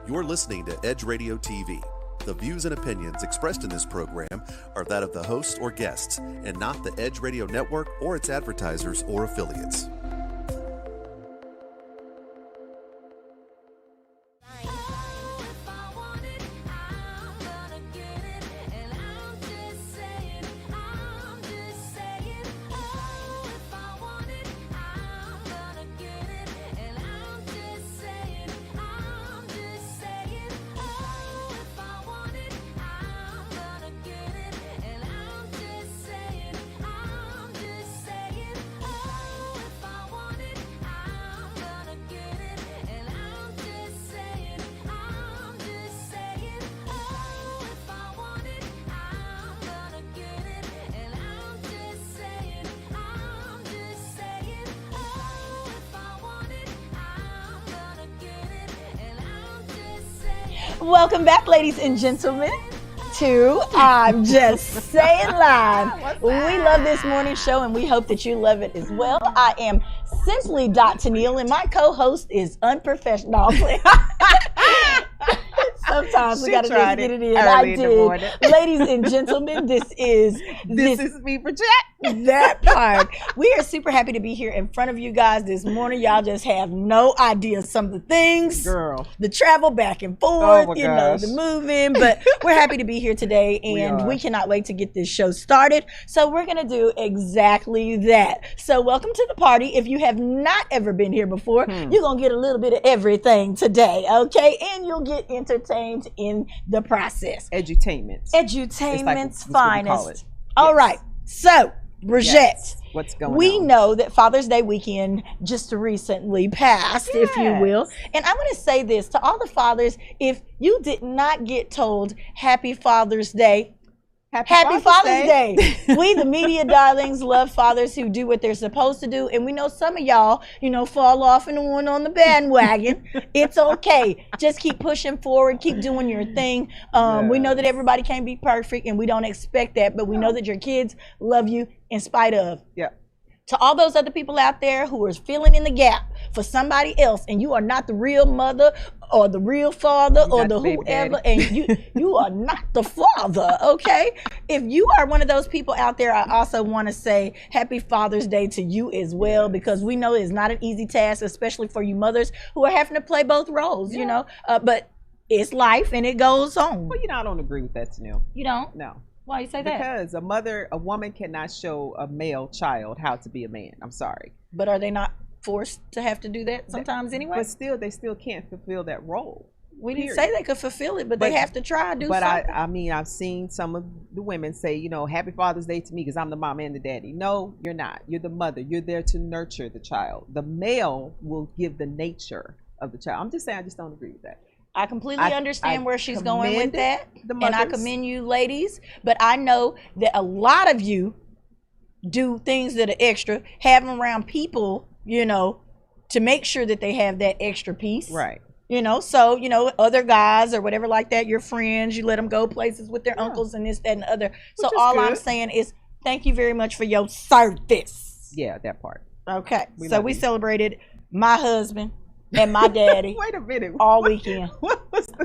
You're listening to Edge Radio TV. The views and opinions expressed in this program are that of the hosts or guests, and not the Edge Radio Network or its advertisers or affiliates. Welcome back, ladies and gentlemen, to I'm Just Saying Live. We love this morning show, and we hope that you love it as well. I am simply Dr. Neal, and my co-host is unprofessional. Sometimes we gotta just get it in. I did. Ladies and gentlemen, this is me, Bridget. That part. We are super happy to be here in front of you guys this morning. Y'all just have no idea some of the things. Girl. The travel back and forth, the moving. But we're happy to be here today, and we cannot wait to get this show started. So we're going to do exactly that. So welcome to the party. If you have not ever been here before, you're going to get a little bit of everything today, okay? And you'll get entertained in the process. Edutainment's finest. All right. So, Bridget, what's going on? We know that Father's Day weekend just recently passed, if you will. And I want to say this to all the fathers: if you did not get told Happy Father's Day, Happy Father's Day. We, the media darlings, love fathers who do what they're supposed to do. And we know some of y'all, fall off and on the bandwagon. It's okay. Just keep pushing forward. Keep doing your thing. We know that everybody can't be perfect, and we don't expect that. But we know that your kids love you in spite of. Yeah. To all those other people out there who are filling in the gap for somebody else, and you are not the real mother or the real father or the whoever, and you are not the father, okay? If you are one of those people out there, I also want to say Happy Father's Day to you as well, because we know it's not an easy task, especially for you mothers who are having to play both roles, but it's life and it goes on. Well, I don't agree with that, Tanil. You don't? No. Why you say that? Because a woman cannot show a male child how to be a man. I'm sorry. But are they not forced to have to do that sometimes anyway? But they still can't fulfill that role. We didn't say they could fulfill it, but they have to try to do something. But I've seen some of the women say, Happy Father's Day to me because I'm the mom and the daddy. No, you're not. You're the mother. You're there to nurture the child. The male will give the nature of the child. I'm just saying, I just don't agree with that. I completely understand where she's going with that, and I commend you ladies, but I know that a lot of you do things that are extra, have them around people, to make sure that they have that extra piece. Right. So, other guys or whatever like that, your friends, you let them go places with their uncles and this, that, and the other. So all I'm saying is thank you very much for your service. Yeah, that part. Okay. We celebrated my husband and my daddy. Wait a minute. All weekend.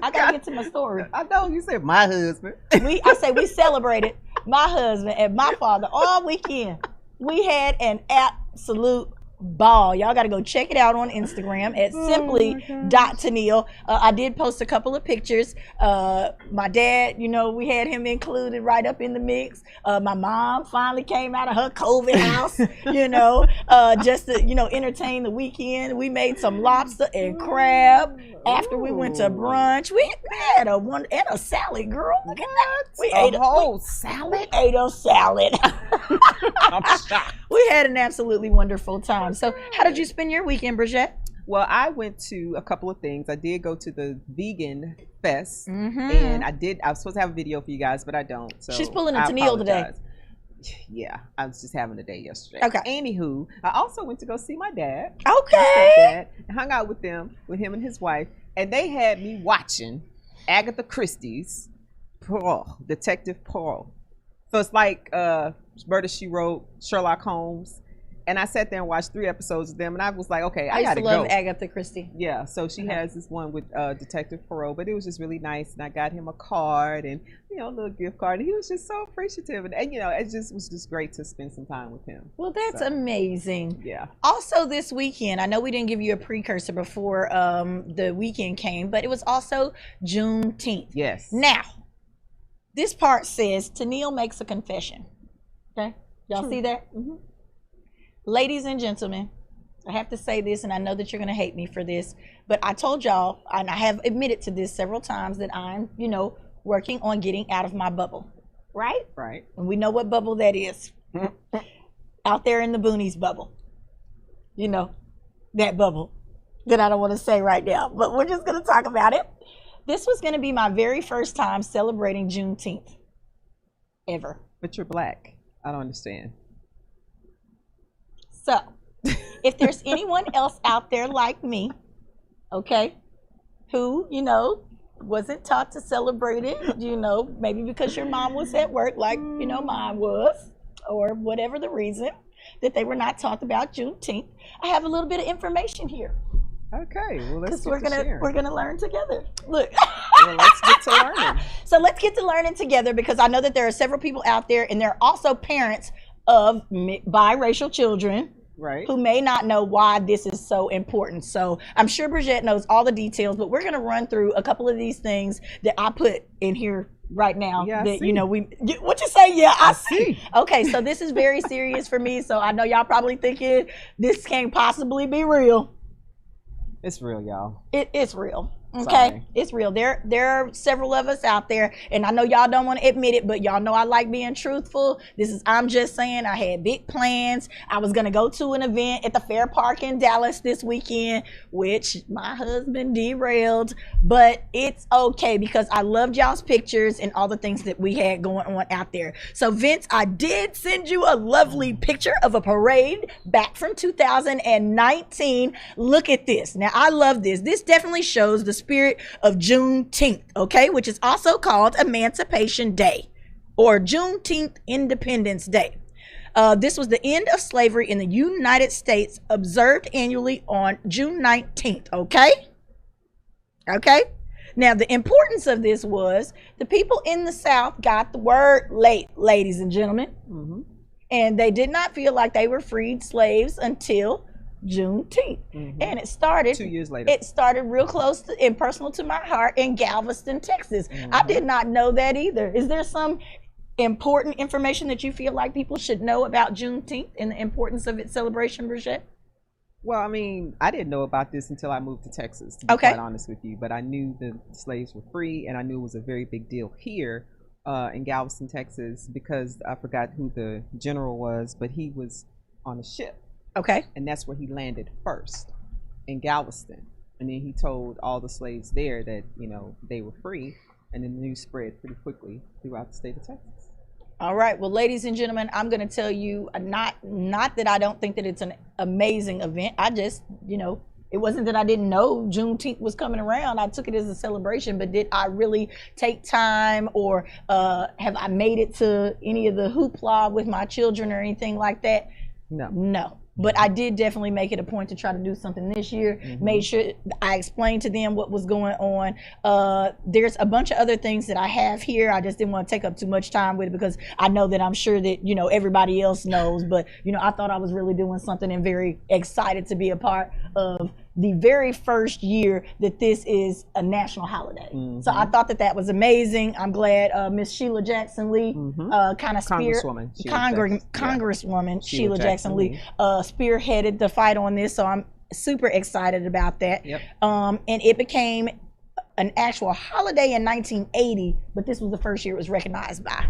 I gotta get to my story. I know you said my husband. We celebrated my husband and my father all weekend. We had an absolute ball. Y'all got to go check it out on Instagram at simply.Tanil. I did post a couple of pictures. My dad, we had him included right up in the mix. My mom finally came out of her COVID house, just to, entertain the weekend. We made some lobster and crab after we went to brunch. We had a salad, girl. Look at that. We ate a whole salad. We ate a salad. I'm shocked. We had an absolutely wonderful time. So how did you spend your weekend, Bridget? Well, I went to a couple of things. I did go to the Vegan Fest, and I was supposed to have a video for you guys, but I don't. So she's pulling a Tanil today. Yeah, I was just having a day yesterday. Okay. Anywho, I also went to go see my dad. Okay. My stepdad, and hung out with him and his wife, and they had me watching Agatha Christie's Detective Poirot. So it's like Murder, She Wrote, Sherlock Holmes. And I sat there and watched 3 episodes of them, and I was like, okay, I used gotta to love go. Agatha Christie. Yeah, so she has this one with Detective Poirot, but it was just really nice, and I got him a card and a little gift card, and he was just so appreciative, and it just was just great to spend some time with him. Well, that's amazing. Yeah. Also, this weekend, I know we didn't give you a precursor before the weekend came, but it was also Juneteenth. Yes. Now, this part says Tennille makes a confession. Okay, y'all see that? Mm-hmm. Ladies and gentlemen, I have to say this, and I know that you're going to hate me for this, but I told y'all, and I have admitted to this several times, that I'm, working on getting out of my bubble, right? Right. And we know what bubble that is. Out there in the boonies bubble. That bubble that I don't want to say right now, but we're just going to talk about it. This was going to be my very first time celebrating Juneteenth ever. But you're black. I don't understand. So, if there's anyone else out there like me, okay, who, wasn't taught to celebrate it, maybe because your mom was at work like, mine was, or whatever the reason that they were not taught about Juneteenth, I have a little bit of information here. Okay, well, let's get we're gonna learn together. Look. Well, let's get to learning. So let's get to learning together, because I know that there are several people out there, and there are also parents of biracial children, right, who may not know why this is so important. So I'm sure Bridget knows all the details, but we're going to run through a couple of these things that I put in here right now. Yeah, that what you say? Yeah, I see. see. Okay, so this is very serious for me. So I know y'all probably thinking this can't possibly be real. It's real, y'all. It's real. Okay, Sorry. It's real. There are several of us out there, and I know y'all don't want to admit it, but y'all know I like being truthful. I'm just saying, I had big plans. I was gonna go to an event at the Fair Park in Dallas this weekend, which my husband derailed, but it's okay because I loved y'all's pictures and all the things that we had going on out there. So Vince, I did send you a lovely picture of a parade back from 2019. Look at this. Now, I love this. This definitely shows the spirit of Juneteenth, okay, which is also called Emancipation Day or Juneteenth Independence Day. This was the end of slavery in the United States, observed annually on June 19th, okay? Okay? Now, the importance of this was the people in the South got the word late, ladies and gentlemen, and they did not feel like they were freed slaves until Juneteenth. And it started 2 years later. It started real close to, and personal to my heart in Galveston, Texas. I did not know that either. Is there some important information that you feel like people should know about Juneteenth and the importance of its celebration, Bridget? Well, I mean, I didn't know about this until I moved to Texas, to be quite honest with you. But I knew the slaves were free, and I knew it was a very big deal here in Galveston, Texas, because I forgot who the general was, but he was on a ship. Okay. And that's where he landed first, in Galveston. And then he told all the slaves there that, they were free. And then the news spread pretty quickly throughout the state of Texas. All right. Well, ladies and gentlemen, I'm going to tell you, not that I don't think that it's an amazing event. I just, it wasn't that I didn't know Juneteenth was coming around. I took it as a celebration, but did I really take time or have I made it to any of the hoopla with my children or anything like that? No. But I did definitely make it a point to try to do something this year. Made sure I explained to them what was going on. There's a bunch of other things that I have here. I just didn't want to take up too much time with it because I know that I'm sure that, everybody else knows. But, I thought I was really doing something and very excited to be a part of the very first year that this is a national holiday. So I thought that was amazing. I'm glad Miss Sheila Jackson Lee kind of Congresswoman Sheila Jackson Lee spearheaded the fight on this. So I'm super excited about that. And it became an actual holiday in 1980, but this was the first year it was recognized by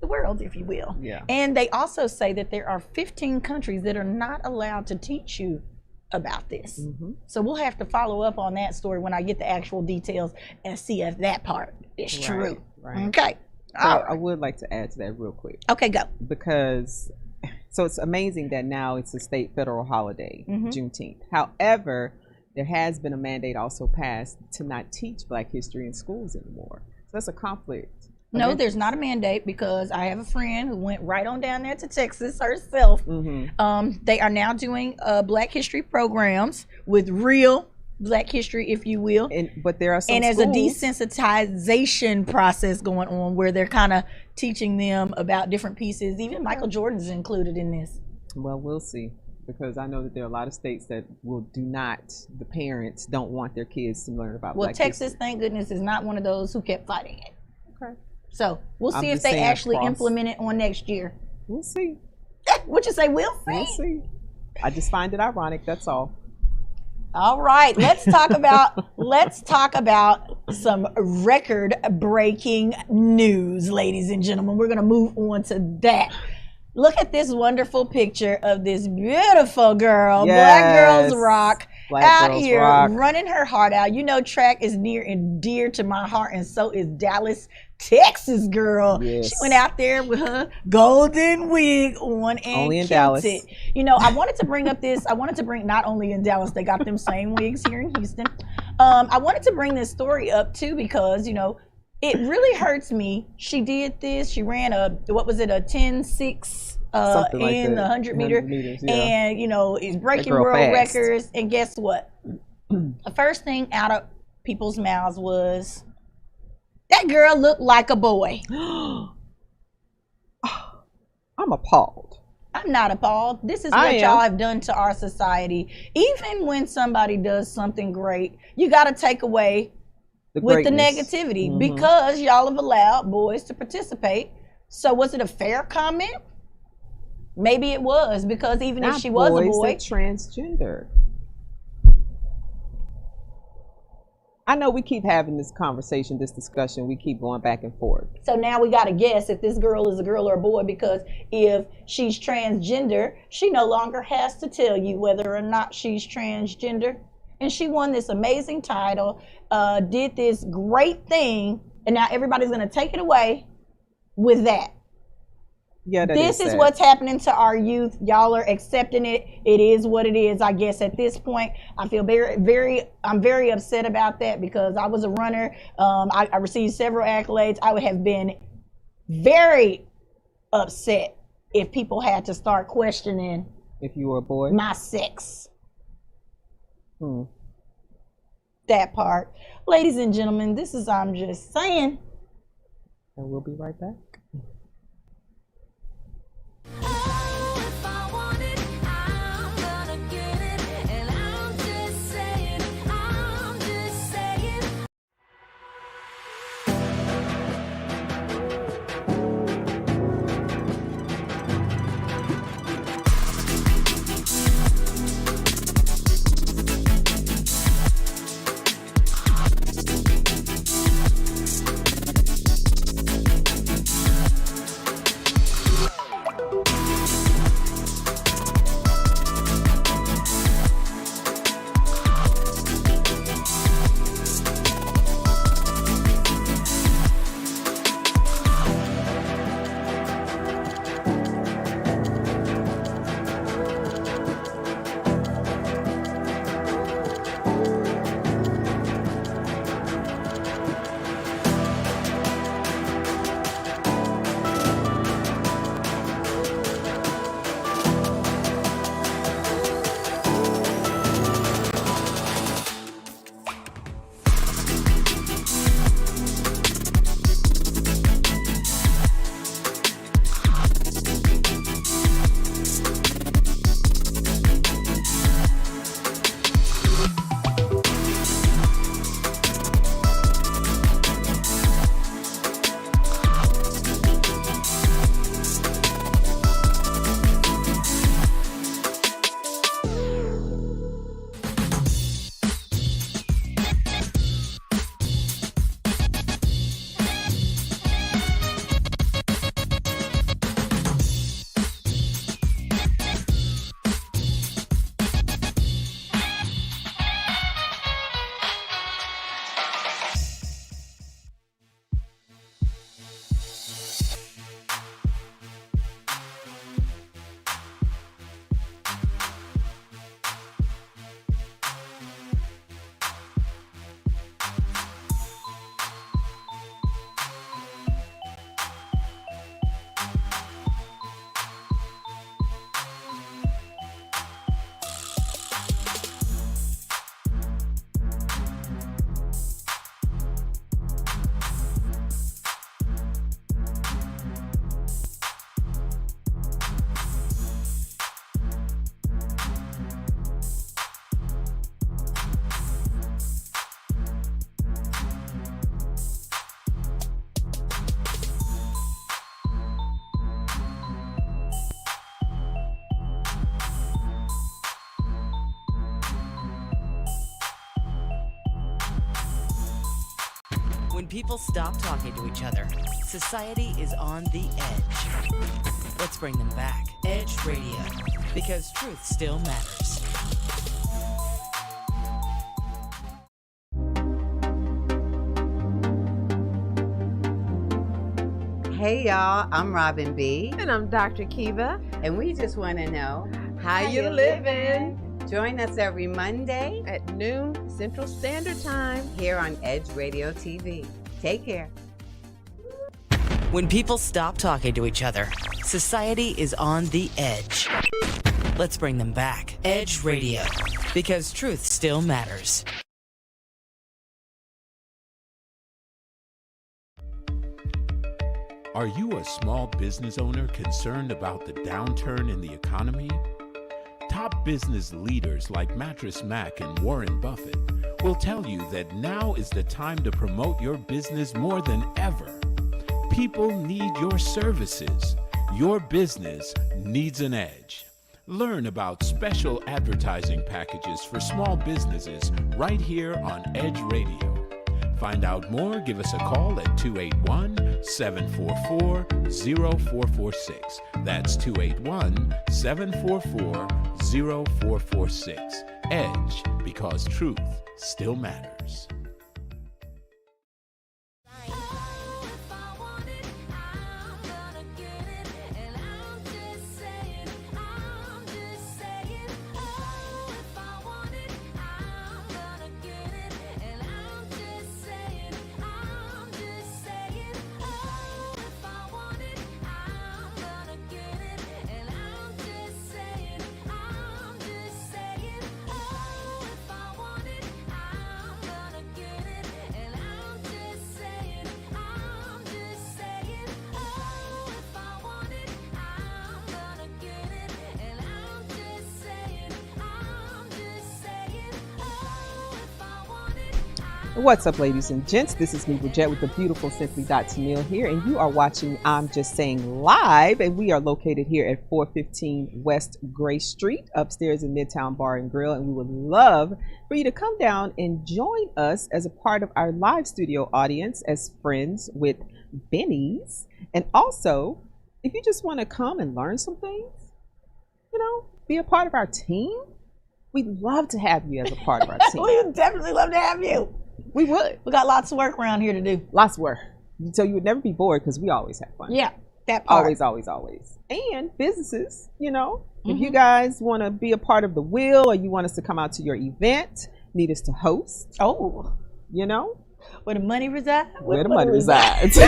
the world, if you will. And they also say that there are 15 countries that are not allowed to teach you about this. So we'll have to follow up on that story when I get the actual details and see if that part is true. Okay. So I would like to add to that real quick. Okay, go. Because so it's amazing that now it's a state federal holiday, Juneteenth. However, there has been a mandate also passed to not teach Black history in schools anymore. So that's a conflict No, there's not a mandate because I have a friend who went right on down there to Texas herself. They are now doing Black History programs with real Black history, if you will. But there are some and there's schools. a desensitization process going on where they're kind of teaching them about different pieces. Even Michael Jordan's included in this. Well, we'll see. Because I know that there are a lot of states that the parents don't want their kids to learn about Black Texas, history. thank goodness, is not one of those who kept fighting it. Okay. So we'll I'm see if just they saying actually across. implement it on next year. We'll see. What you say? We'll see. We'll see. I just find it ironic, that's all. All right, let's talk about some record-breaking news, ladies and gentlemen. We're gonna move on to that. Look at this wonderful picture of this beautiful girl, Black Girls Rock, out here running her heart out. You know, track is near and dear to my heart, and so is Dallas, Texas girl. Yes. She went out there with her golden wig on and only in killed Dallas. it. You know, I wanted to bring not only in Dallas, they got them same wigs here in Houston. I wanted to bring this story up too because, you know, it really hurts me. She did this. She ran a 10.6 like in the 100 meter. meters, yeah. And, you know, is breaking girl world fast. records. And guess what? The first thing out of people's mouths was, that girl looked like a boy. I'm appalled. I'm not appalled. This is what y'all have done to our society. Even when somebody does something great, you got to take away with the negativity because y'all have allowed boys to participate. So was it a fair comment? Maybe it was, because even if she was a boy, transgender. I know we keep having this conversation, this discussion. We keep going back and forth. So now we got to guess if this girl is a girl or a boy, because if she's transgender, she no longer has to tell you whether or not she's transgender. And she won this amazing title, did this great thing, and now everybody's going to take it away with that. Yeah, this is what's happening to our youth. Y'all are accepting it. It is what it is, I guess, at this point. I feel I'm very upset about that because I was a runner. I received several accolades. I would have been very upset if people had to start questioning if you were a boy, my sex. That part. Ladies and gentlemen, this is I'm Just Saying. And we'll be right back. When people stop talking to each other, society is on the edge. Let's bring them back. Edge Radio, because truth still matters. Hey y'all, I'm Robin B. And I'm Dr. Kiva. And we just want to know How you living? Join us every Monday At noon Central Standard Time. here on Edge Radio TV. Take care. When people stop talking to each other, society is on the edge. Let's bring them back. Edge Radio, because truth still matters. Are you a small business owner concerned about the downturn in the economy? Top business leaders like Mattress Mac and Warren Buffett will tell you that now is the time to promote your business more than ever. People need your services. Your business needs an edge. Learn about special advertising packages for small businesses right here on Edge Radio. Find out more, give us a call at 281-744-0446. That's 281-744-0446. Edge, because truth still matters. What's up, ladies and gents? This is me, Bridget, with the beautiful Simply Tennille here, and you are watching I'm Just Saying Live, and we are located here at 415 West Gray Street, upstairs in Midtown Bar and Grill, and we would love for you to come down and join us as a part of our live studio audience as friends with Benny's, and also, if you just want to come and learn some things, be a part of our team, we'd love to have you as a part of our team. We would definitely love to have you. We would. We got lots of work around here to do. Lots of work. So you would never be bored because we always have fun. Yeah, that part. Always, always, always. And businesses, if you guys want to be a part of the wheel or you want us to come out to your event, need us to host. Oh. Where the money resides? Where the money resides.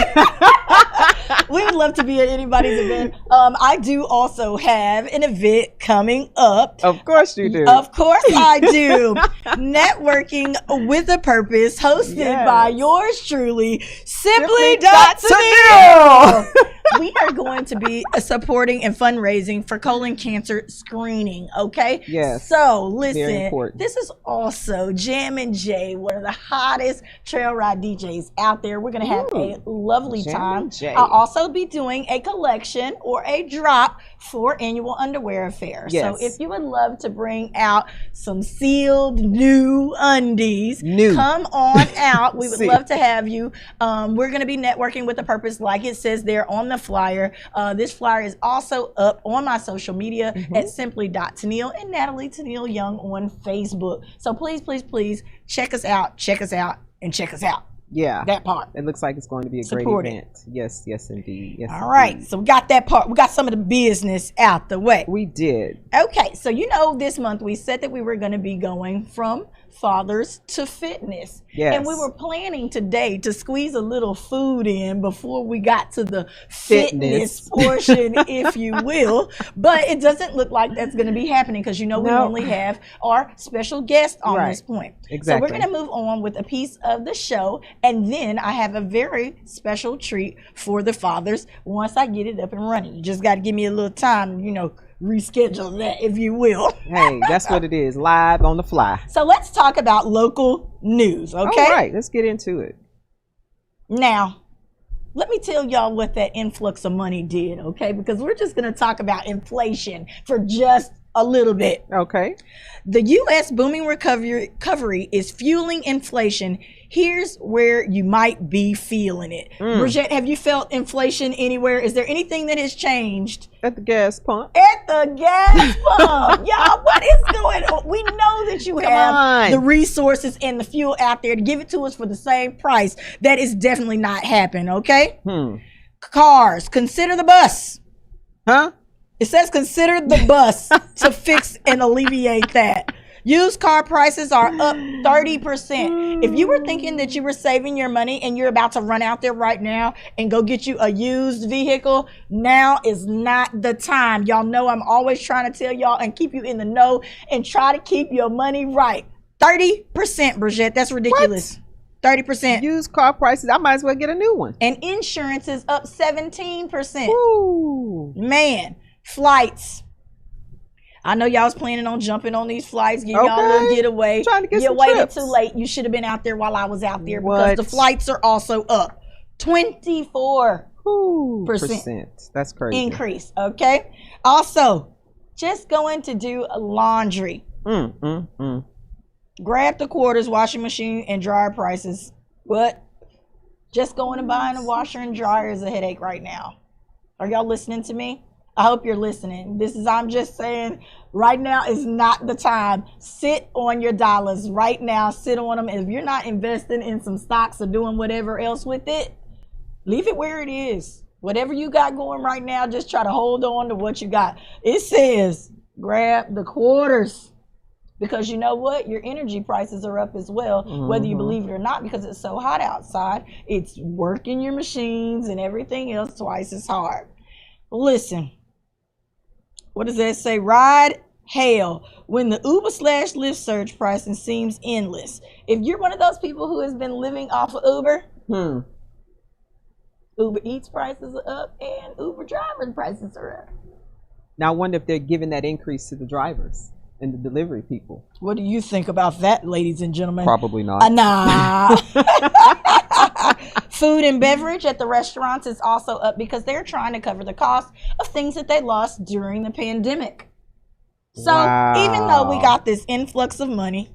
We would love to be at anybody's event. I do also have an event coming up. Of course you do. Of course I do. Networking with a Purpose, hosted by yours truly, Simply Tennille. We are going to be supporting and fundraising for colon cancer screening, okay? Yes. So, listen, very important. This is also Jammin' Jay, one of the hottest trail ride DJs out there. We're going to have a lovely time. Jay. I'll also be doing a collection or a drop for Annual Underwear Affair. Yes. So if you would love to bring out some sealed new undies, come on out. We would love to have you. We're going to be networking with a purpose, like it says there on the flyer. This flyer is also up on my social media at simply.tennille and Natalie Tennille Young on Facebook. So please, please, please check us out, and check us out. Yeah. That part. It looks like it's going to be a Support great event. Yes, yes, indeed. Yes, all right. indeed. So we got that part. We got some of the business out the way. We did. Okay. So, this month we said that we were going to be going from fathers to fitness. Yes. And we were planning today to squeeze a little food in before we got to the fitness portion, if you will. But it doesn't look like that's going to be happening because, we only have our special guest on this point. Exactly. So we're going to move on with a piece of the show. And then I have a very special treat for the fathers once I get it up and running. You just got to give me a little time, reschedule that, if you will. Hey, that's what it is, live on the fly. So let's talk about local news, okay? All right, let's get into it. Now, let me tell y'all what that influx of money did, okay? Because we're just going to talk about inflation for just a little bit. Okay. The U.S. booming recovery is fueling inflation. Here's where you might be feeling it. Bridget, have you felt inflation anywhere? Is there anything that has changed? At the gas pump. At the gas pump. Y'all, what is going on? We know that you have the resources and the fuel out there to give it to us for the same price. That is definitely not happening, okay? Cars, consider the bus. Huh? It says consider the bus to fix and alleviate that. Used car prices are up 30%. If you were thinking that you were saving your money and you're about to run out there right now and go get you a used vehicle, now is not the time. Y'all know I'm always trying to tell y'all and keep you in the know and try to keep your money right. 30%, Bridget. That's ridiculous. What? 30%. Used car prices. I might as well get a new one. And insurance is up 17%. Ooh. Man, flights. I know y'all was planning on jumping on these flights, getting y'all a little getaway. Trying to get you some waited trips. too late. You should have been out there while I was out there because the flights are also up 24% That's crazy. increase. Okay. Also, just going to do laundry. Grab the quarters, washing machine and dryer prices. What? Just going and buying a washer and dryer is a headache right now. Are y'all listening to me? I hope you're listening. I'm just saying, right now is not the time. Sit on your dollars right now. Sit on them. If you're not investing in some stocks or doing whatever else with it, leave it where it is. Whatever you got going right now, just try to hold on to what you got. It says grab the quarters because you know what? Your energy prices are up as well, whether you believe it or not, because it's so hot outside. It's working your machines and everything else twice as hard. Listen. What does that say? Ride hail when the Uber/Lyft surge pricing seems endless. If you're one of those people who has been living off of Uber, Uber Eats prices are up and Uber drivers prices are up. Now I wonder if they're giving that increase to the drivers and the delivery people. What do you think about that, ladies and gentlemen? Probably not. Nah. Food and beverage at the restaurants is also up because they're trying to cover the cost of things that they lost during the pandemic. So even though we got this influx of money,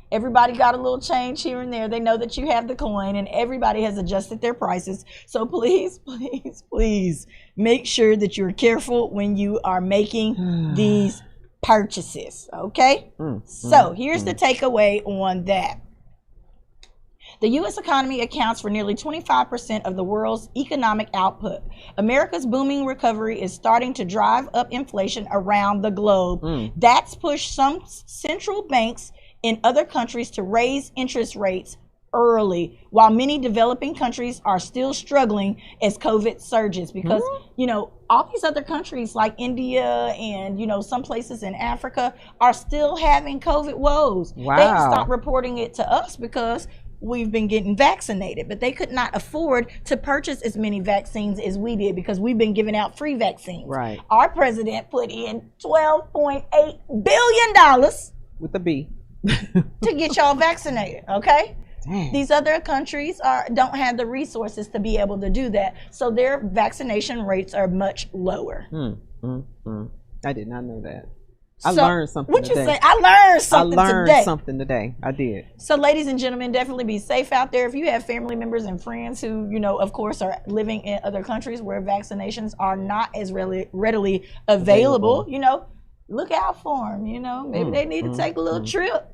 everybody got a little change here and there. They know that you have the coin and everybody has adjusted their prices. So please, please, please make sure that you're careful when you are making these purchases. Okay? So here's the takeaway on that. The U.S. economy accounts for nearly 25% of the world's economic output. America's booming recovery is starting to drive up inflation around the globe. That's pushed some central banks in other countries to raise interest rates early, while many developing countries are still struggling as COVID surges because, you know, all these other countries like India and, you know, some places in Africa are still having COVID woes. Wow. They have stopped reporting it to us because we've been getting vaccinated, but they could not afford to purchase as many vaccines as we did because we've been giving out free vaccines. Right. Our president put in $12.8 billion With a B. to get y'all vaccinated, okay? Dang. These other countries don't have the resources to be able to do that, so their vaccination rates are much lower. I did not know that. I So, learned something what today. you say? I learned something today. Something today. I did. So, ladies and gentlemen, definitely be safe out there. If you have family members and friends who, you know, of course, are living in other countries where vaccinations are not as readily available, you know, look out for them. You know, maybe they need to take a little trip.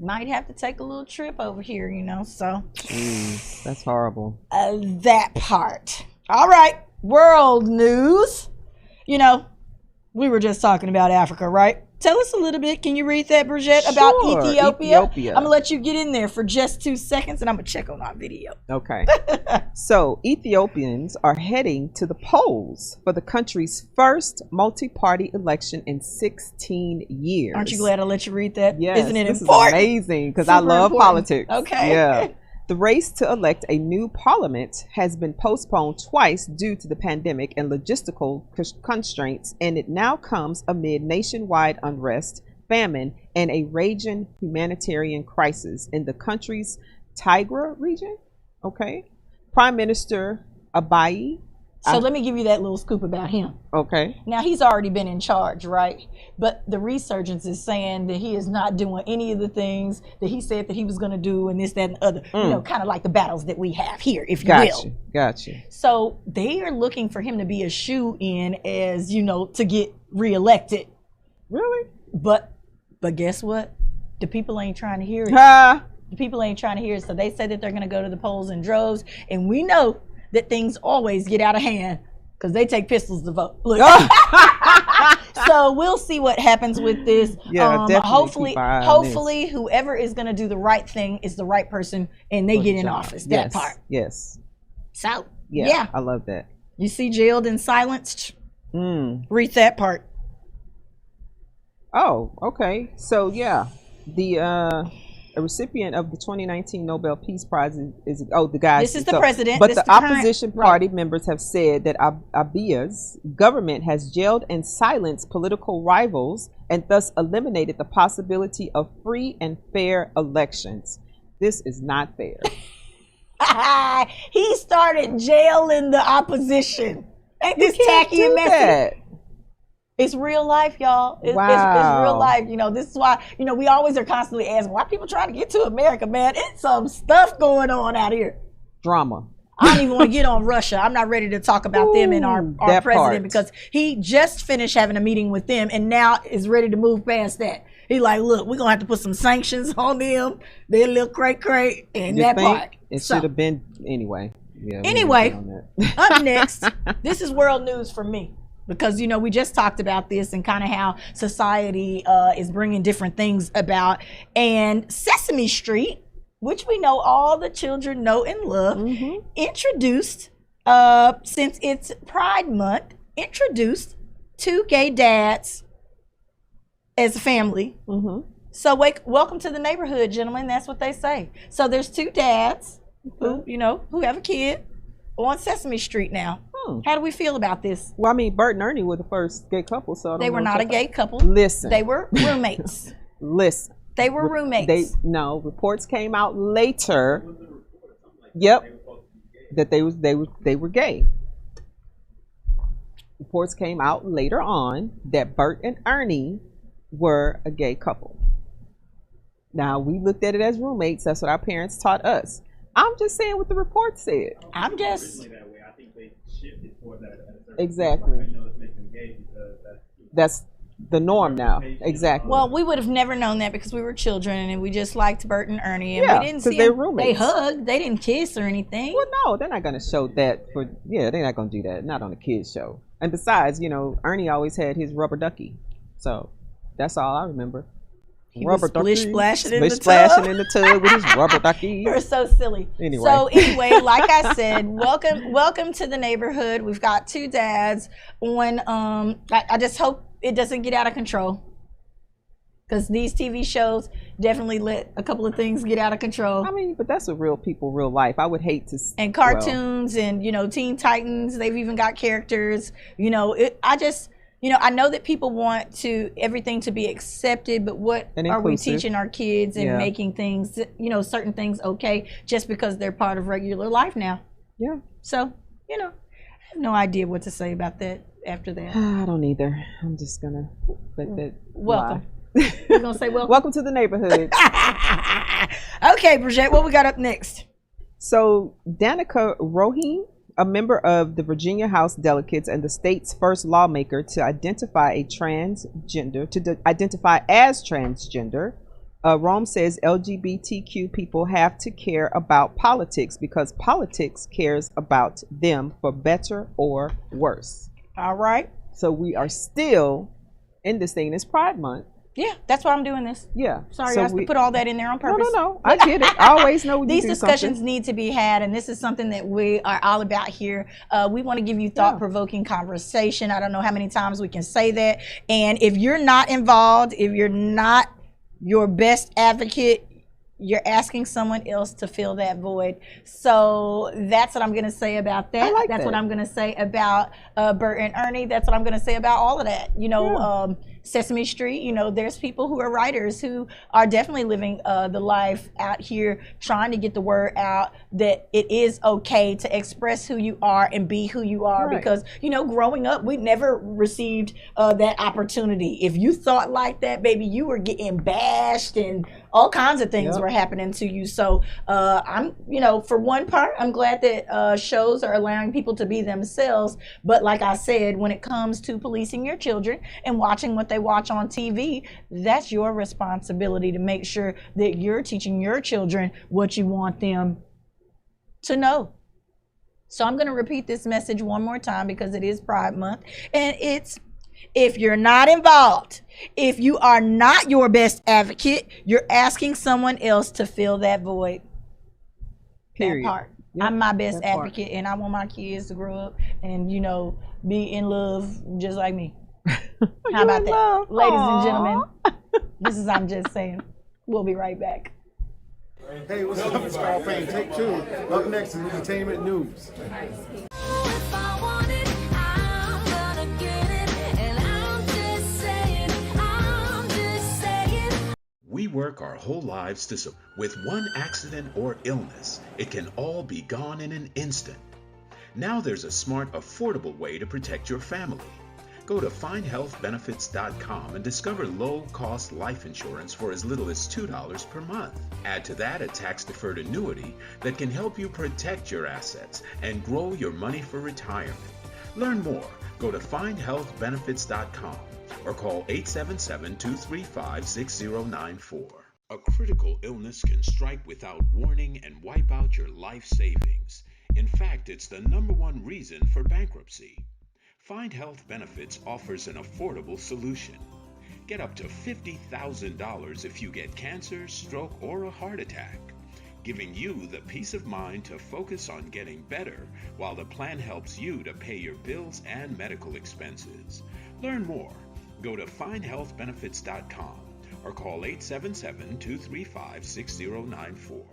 Might have to take a little trip over here, you know. So, That's horrible. that part. All right, world news. You know, we were just talking about Africa, right? Tell us a little bit. Can you read that, Bridget, about Sure, Ethiopia? Ethiopia. I'm going to let you get in there for just 2 seconds, and I'm going to check on our video. Okay. So Ethiopians are heading to the polls for the country's first multi-party election in 16 years. Aren't you glad I let you read that? Yes, Isn't it this important? is amazing because I Super love important. politics. Okay. Yeah. The race to elect a new parliament has been postponed twice due to the pandemic and logistical constraints, and it now comes amid nationwide unrest, famine, and a raging humanitarian crisis in the country's Tigray region. Okay. Prime Minister Abiy So let me give you that little scoop about him. Okay. Now, he's already been in charge, right? But the resurgence is saying that he is not doing any of the things that he said that he was going to do, and this, that, and the other. You know, kind of like the battles that we have here, if you will. Gotcha. So they are looking for him to be a shoe-in as, you know, to get reelected. Really? But guess what? The people ain't trying to hear it. Ha! The people ain't trying to hear it. So they said that they're going to go to the polls in droves. And we know that things always get out of hand because they take pistols to vote. Look. So we'll see what happens with this. Yeah, definitely hopefully whoever is going to do the right thing is the right person and they get in office. That part. Yes. So, yeah. I love that. You see jailed and silenced? Read that part. Oh, okay. So, yeah. A recipient of the 2019 Nobel Peace Prize is the guy. This is the president. But the opposition party members have said that Abiya's government has jailed and silenced political rivals and thus eliminated the possibility of free and fair elections. This is not fair. He started jailing the opposition. Ain't this tacky and messy? It's real life, y'all. It's real life. You know, this is why, you know, we always are constantly asking, why people trying to get to America, man? It's some stuff going on out here. Drama. I don't even want to get on Russia. I'm not ready to talk about them and our president because he just finished having a meeting with them and now is ready to move past that. He like, look, we're going to have to put some sanctions on them. They're a little cray-cray and that part. It should have been anyway. Yeah, anyway, up next, this is world news for me. Because, you know, we just talked about this and kind of how society is bringing different things about. And Sesame Street, which we know all the children know and love, introduced, since it's Pride Month, introduced 2 gay dads as a family. So welcome to the neighborhood, gentlemen. That's what they say. So there's 2 dads who, you know, who have a kid on Sesame Street now. How do we feel about this? Well, I mean, Bert and Ernie were the first gay couple, so they were not a gay couple. Listen, they were roommates. Listen, they were roommates. Reports came out later. Yep, that they were gay. Reports came out later on that Bert and Ernie were a gay couple. Now we looked at it as roommates. That's what our parents taught us. I'm just saying what the report said. I'm just. Exactly. That's the norm now. Exactly. Well, we would have never known that because we were children and we just liked Bert and Ernie and we didn't see they're them. Roommates. They hugged. They didn't kiss or anything. Well, no, they're not going to show that they're not going to do that. Not on a kids show. And besides, you know, Ernie always had his rubber ducky. So that's all I remember. He rubber was splish splashing in the tub with his rubber ducky. You're so silly. Anyway, like I said, welcome to the neighborhood. We've got 2 dads on. I just hope it doesn't get out of control because these TV shows definitely let a couple of things get out of control. I mean, but that's a real people, real life. I would hate to. And cartoons and you know Teen Titans. They've even got characters. You know, I know that people want everything to be accepted, but what are we teaching our kids and making things, you know, certain things okay just because they're part of regular life now? Yeah. So, you know, I have no idea what to say about that after that. I don't either. I'm just going to let that welcome. You're going to say welcome? Welcome to the neighborhood. Okay, Bridget, what we got up next? So, Danica Rohini, a member of the Virginia House Delegates and the state's first lawmaker to identify as transgender, Rome says LGBTQ people have to care about politics because politics cares about them for better or worse. All right. So we are still in this thing. It's Pride Month. Yeah, that's why I'm doing this. Yeah. Sorry, I have to put all that in there on purpose. No. I get it. I always know when these you do discussions something. need to be had, and this is something that we are all about here. We want to give you thought-provoking conversation. I don't know how many times we can say that. And if you're not involved, if you're not your best advocate, you're asking someone else to fill that void. So that's what I'm going to say about that. That's what I'm going to say about Bert and Ernie. That's what I'm going to say about all of that. You know, Sesame Street. You know, there's people who are writers who are definitely living the life out here, trying to get the word out that it is okay to express who you are and be who you are. Right. Because, you know, growing up, we never received that opportunity. If you thought like that, baby, you were getting bashed and all kinds of things were happening to you. So I'm, you know, for one part, I'm glad that shows are allowing people to be themselves. But like I said, when it comes to policing your children and watching what they watch on TV, that's your responsibility to make sure that you're teaching your children what you want them to know. So I'm going to repeat this message one more time because it is Pride Month. And it's, if you're not involved, if you are not your best advocate, you're asking someone else to fill that void. Period. That part. Yep, I'm my best that part. advocate, and I want my kids to grow up and, you know, be in love just like me. How about that? love. Ladies Aw. and gentlemen, this is I'm Just Saying. We'll be right back. Hey, what's up? It's Carl Payne. Take 2. Up next is entertainment news. If I want it, I'm gonna get it. And I'm just saying, I'm just saying. We work our whole lives to support. With one accident or illness, it can all be gone in an instant. Now there's a smart, affordable way to protect your family. Go to findhealthbenefits.com and discover low-cost life insurance for as little as $2 per month. Add to that a tax-deferred annuity that can help you protect your assets and grow your money for retirement. Learn more. Go to findhealthbenefits.com or call 877-235-6094. A critical illness can strike without warning and wipe out your life savings. In fact, it's the #1 reason for bankruptcy. Find Health Benefits offers an affordable solution. Get up to $50,000 if you get cancer, stroke, or a heart attack, giving you the peace of mind to focus on getting better while the plan helps you to pay your bills and medical expenses. Learn more. Go to findhealthbenefits.com or call 877-235-6094.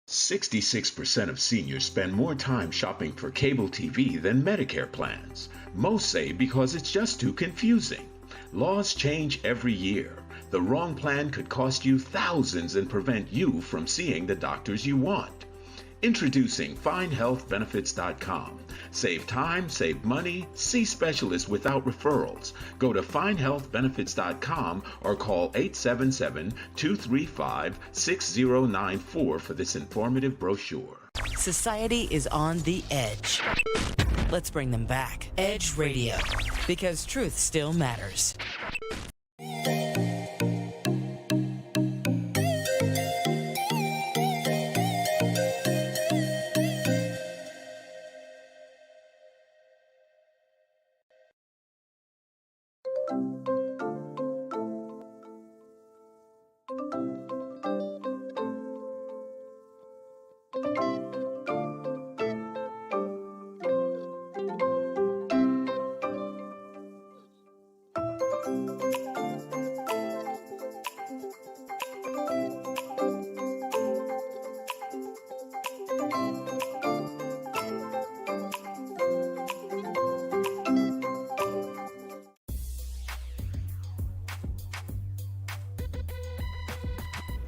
66% of seniors spend more time shopping for cable TV than Medicare plans. Most say because it's just too confusing. Laws change every year. The wrong plan could cost you thousands and prevent you from seeing the doctors you want. Introducing FindHealthBenefits.com. Save time, save money, see specialists without referrals. Go to FindHealthBenefits.com or call 877-235-6094 for this informative brochure. Society is on the edge. Let's bring them back. Edge Radio, because truth still matters.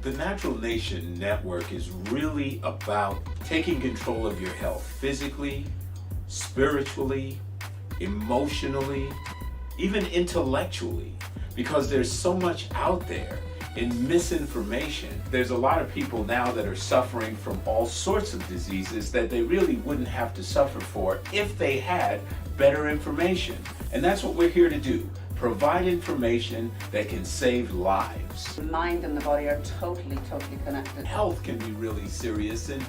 The Natural Nation Network is really about taking control of your health physically, spiritually, emotionally, even intellectually, because there's so much out there in misinformation. There's a lot of people now that are suffering from all sorts of diseases that they really wouldn't have to suffer for if they had better information. And that's what we're here to do. Provide information that can save lives. The mind and the body are totally connected. Health can be really serious, and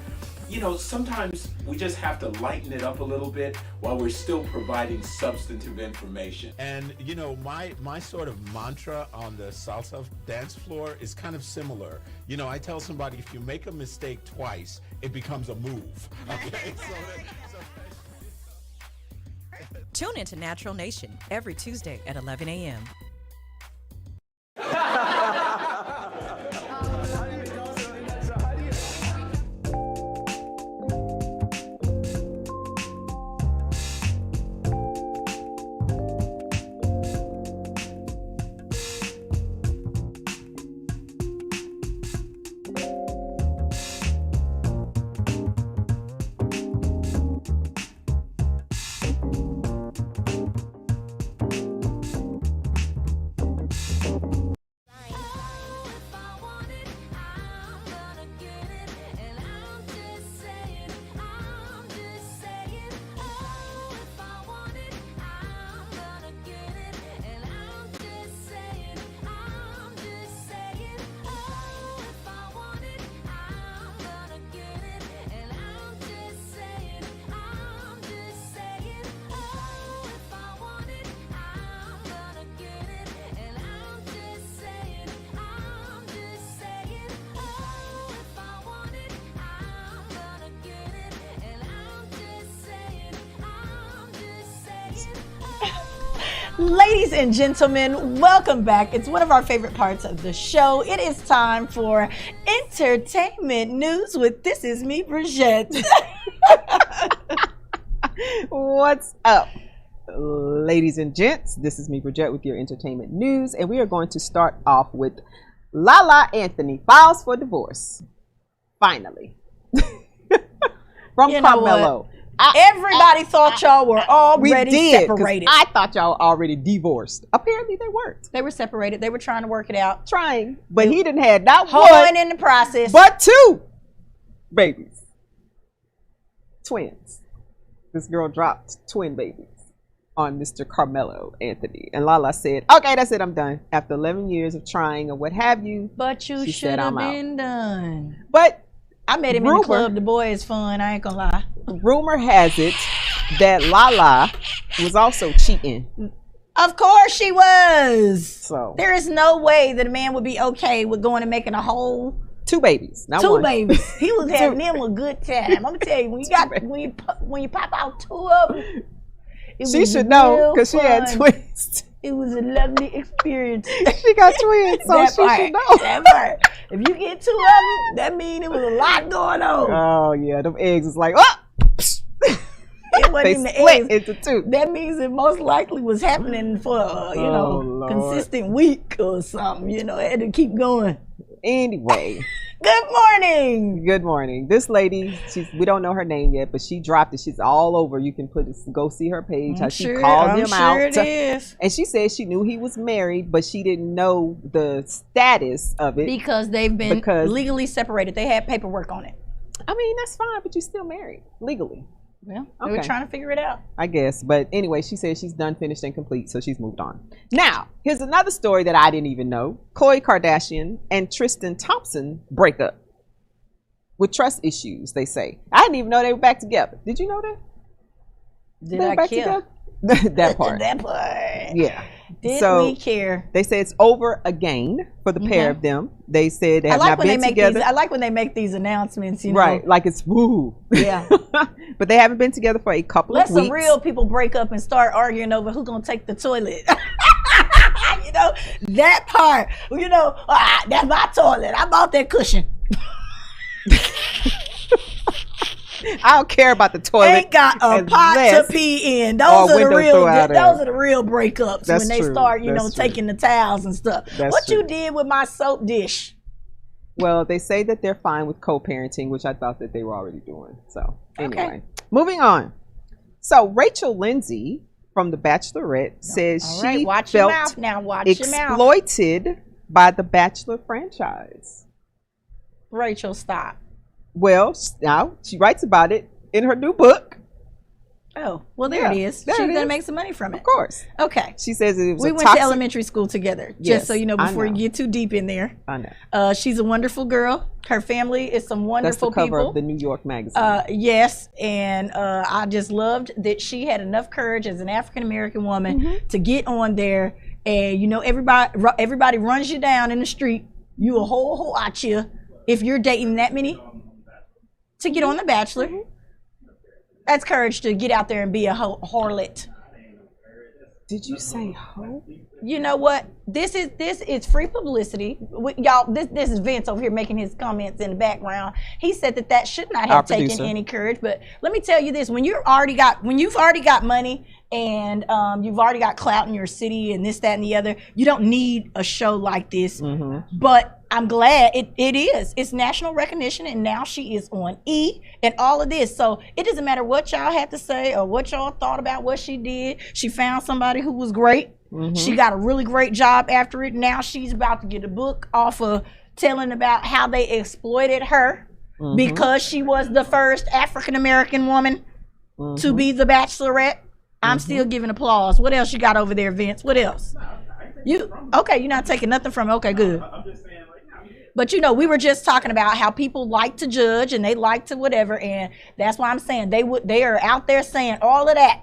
you know, sometimes we just have to lighten it up a little bit while we're still providing substantive information. And you know, my sort of mantra on the salsa dance floor is kind of similar. You know, I tell somebody, if you make a mistake twice, it becomes a move. Okay, Tune into Natural Nation every Tuesday at 11 a.m. Ladies and gentlemen, welcome back. It's one of our favorite parts of the show. It is time for entertainment news with This Is Me, Bridget. What's up, ladies and gents? This is me, Bridget, with your entertainment news, and we are going to start off with Lala Anthony files for divorce. Finally. From You know Carmelo. Everybody thought y'all were already we did, 'cause separated. I thought y'all already divorced. Apparently they weren't. They were separated. They were trying to work it out. Trying. But he didn't have not Hoeing one, in the process. but two babies. Twins. This girl dropped twin babies on Mr. Carmelo Anthony. And Lala said, okay, that's it, I'm done. After 11 years of trying or what have you. But you she should said, have "I'm out." been done. But I met him in the club. The boy is fun. I ain't gonna lie. Rumor has it that Lala was also cheating. Of course she was. So there is no way that a man would be okay with going and making a whole two babies, not two one. babies. He was having them a good time. I'm gonna tell you, when you pop out two of them, she should know because she had twins. It was a lovely experience. She got twins, so That she part, should know. That part. If you get two of them, that means it was a lot going on. Oh yeah, them eggs is like, oh! It wasn't They in the split eggs. into two. That means it most likely was happening for Lord. consistent week or something. It had to keep going. Anyway. Good morning. Good morning. This lady, we don't know her name yet, but she dropped it. She's all over. You can go see her page. How she called him out. It is. And she said she knew he was married, but she didn't know the status of it. Because they've been legally separated. They had paperwork on it. I mean, that's fine, but you're still married legally. Well, they were trying to figure it out. I guess. But anyway, she said she's done, finished, and complete, so she's moved on. Now, here's another story that I didn't even know. Khloe Kardashian and Tristan Thompson break up with trust issues, they say. I didn't even know they were back together. Did you know that? Did I care? That part. That part. Yeah. Did So, we care? They say it's over again for the pair of them. They said they have not been make together. I like when they make these announcements, Right, like it's woo. Yeah. But they haven't been together for a couple Let of weeks. some real people break up and start arguing over who's gonna take the toilet. That part. That's my toilet. I bought that cushion. I don't care about the toilet. Ain't got a pot to pee in. Those are the real. Those are the real breakups. That's when they true. start, That's true. taking the towels and stuff. That's what true. you did with my soap dish? Well, they say that they're fine with co-parenting, which I thought that they were already doing. So anyway, moving on. So Rachel Lindsay from The Bachelorette says All right, she watch your felt mouth now. Watch your mouth. exploited by the Bachelor franchise. Rachel, stop. Well, now she writes about it in her new book. Oh, well, there it is. there She's it going to is. make some money from it. Of course. Okay. She says it was We a went toxic... to elementary school together, Yes, just so you know, I before you know. get too deep in there. I know. She's a wonderful girl. Her family is some wonderful That's the cover people. of the New York Magazine. Yes, and I just loved that she had enough courage as an African American woman to get on there, and everybody runs you down in the street. You a whole out you if you're dating that many to get on The Bachelor. That's courage to get out there and be a harlot. Did you say hoe? You know what? This is free publicity. Y'all, this is Vince over here making his comments in the background. He said that should not have taken any courage. But let me tell you this: when you've already got money and you've already got clout in your city and this, that, and the other, you don't need a show like this. But I'm glad it is. It's national recognition, and now she is on E and all of this. So it doesn't matter what y'all had to say or what y'all thought about what she did. She found somebody who was great. She got a really great job after it. Now she's about to get a book off of telling about how they exploited her because she was the first African American woman to be the Bachelorette. I'm still giving applause. What else you got over there, Vince? What else? You're not taking nothing from it. Okay, good. But we were just talking about how people like to judge and they like to whatever, and that's why I'm saying they are out there saying all of that.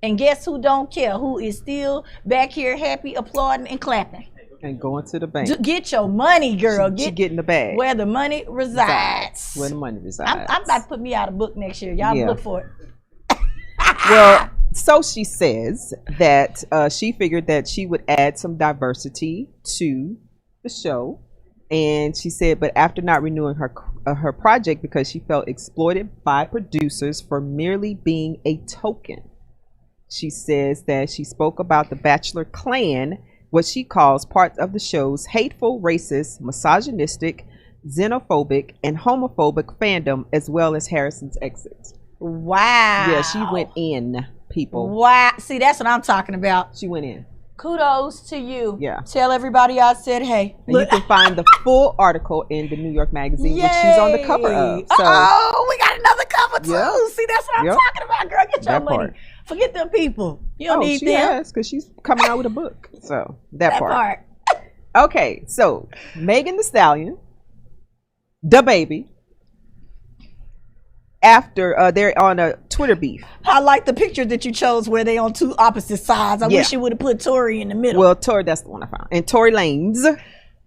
And guess who don't care? Who is still back here happy, applauding and clapping? And going to the bank. Get your money, girl. She getting the bag. Where the money resides. Where the money resides. I'm about to put me out a book next year. Y'all look for it. Well, So she says that she figured that she would add some diversity to the show. And she said, but after not renewing her project because she felt exploited by producers for merely being a token. She says that she spoke about the Bachelor clan, what she calls parts of the show's hateful, racist, misogynistic, xenophobic, and homophobic fandom, as well as Harrison's exit. Wow. Yeah, she went in, people. Wow. See, that's what I'm talking about. She went in. Kudos to you. Yeah. Tell everybody I said hey. And you can find the full article in the New York Magazine, which she's on the cover of. So, oh, we got another cover too. Yep. See, that's what I'm talking about, girl. Get your That money. part. Forget them people. You don't need she them. has, because she's coming out with a book. So that part. part. Okay, so Megan Thee Stallion, the baby, after they're on a Twitter beef. I like the picture that you chose where they on two opposite sides. I wish you would have put Tory in the middle. Well, Tory, that's the one I found. And Tory Lanez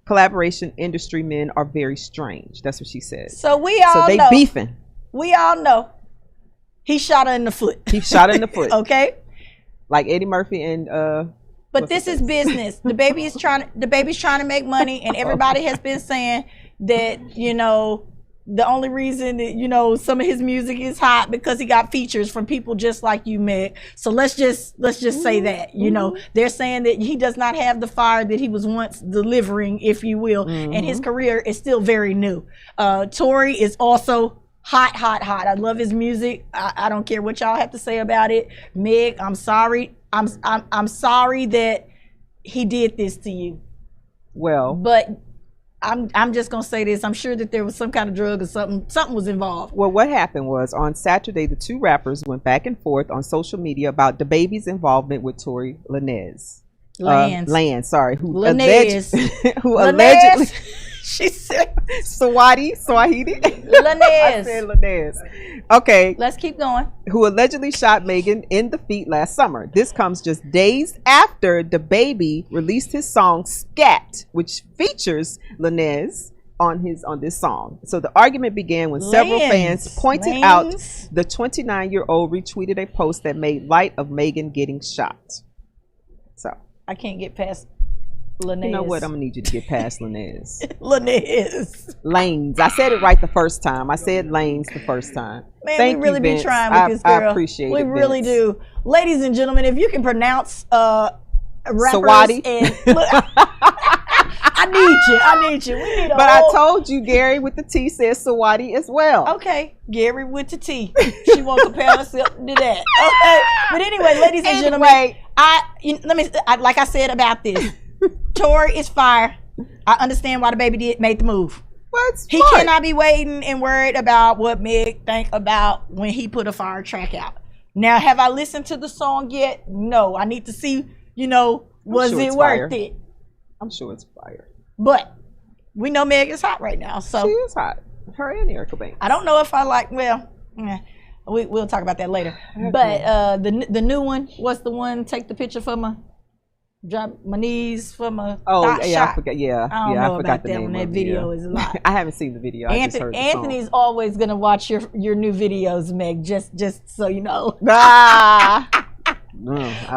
collaboration industry men are very strange. That's what she said. So we all know. So they beefing. We all know. He shot her in the foot. He shot her in the foot. Okay. Like Eddie Murphy and but this is business. The baby's trying to make money, and everybody has been saying that, you know, the only reason that, you know, some of his music is hot because he got features from people just like you, Meg. So let's just say that, you know, they're saying that he does not have the fire that he was once delivering, if you will, and his career is still very new. Tory is also hot. I love his music. I don't care what y'all have to say about it. Meg, I'm sorry. I'm sorry that he did this to you. Well, but I'm just gonna say this. I'm sure that there was some kind of drug or something was involved. Well, what happened was on Saturday, the two rappers went back and forth on social media about the baby's involvement with Tory Lanez. Lanez, sorry, who allegedly. She said Swahili. Lanez. I said Lanez. Okay. Let's keep going. Who allegedly shot Megan in the feet last summer. This comes just days after the baby released his song Scat, which features Lanez on this song. So the argument began when several fans pointed out the 29-year-old retweeted a post that made light of Megan getting shot. So I can't get past Lanez. You know what? I'm gonna need you to get past Lanez. Lanez. I said it right the first time. I said Lanes the first time. Man, Thank we really you, be Vince. trying with this girl. I appreciate it. We really do. Ladies and gentlemen, if you can pronounce rappers Sawadi. and look, I need you. We need I told you Gary with the T says Sawadi as well. Okay, Gary with the T. She won't compare herself to that. Okay, but anyway, ladies and gentlemen, like I said about this, Tory is fire. I understand why the baby made the move. He cannot be waiting and worried about what Meg think about when he put a fire track out. Now, have I listened to the song yet? No. I need to see, you know, was it worth it? I'm sure it's fire. But we know Meg is hot right now. So she is hot. Her and Erica Banks. I don't know if I like, we'll talk about that later. But the new one, what's the one, take the picture for my, drop my knees for my thought shot. I forgot. Yeah, I don't know I forgot about the that name one. That of it, video is a lot. I haven't seen the video. I just heard the song. Anthony's always gonna watch your new videos, Meg. Just so you know. I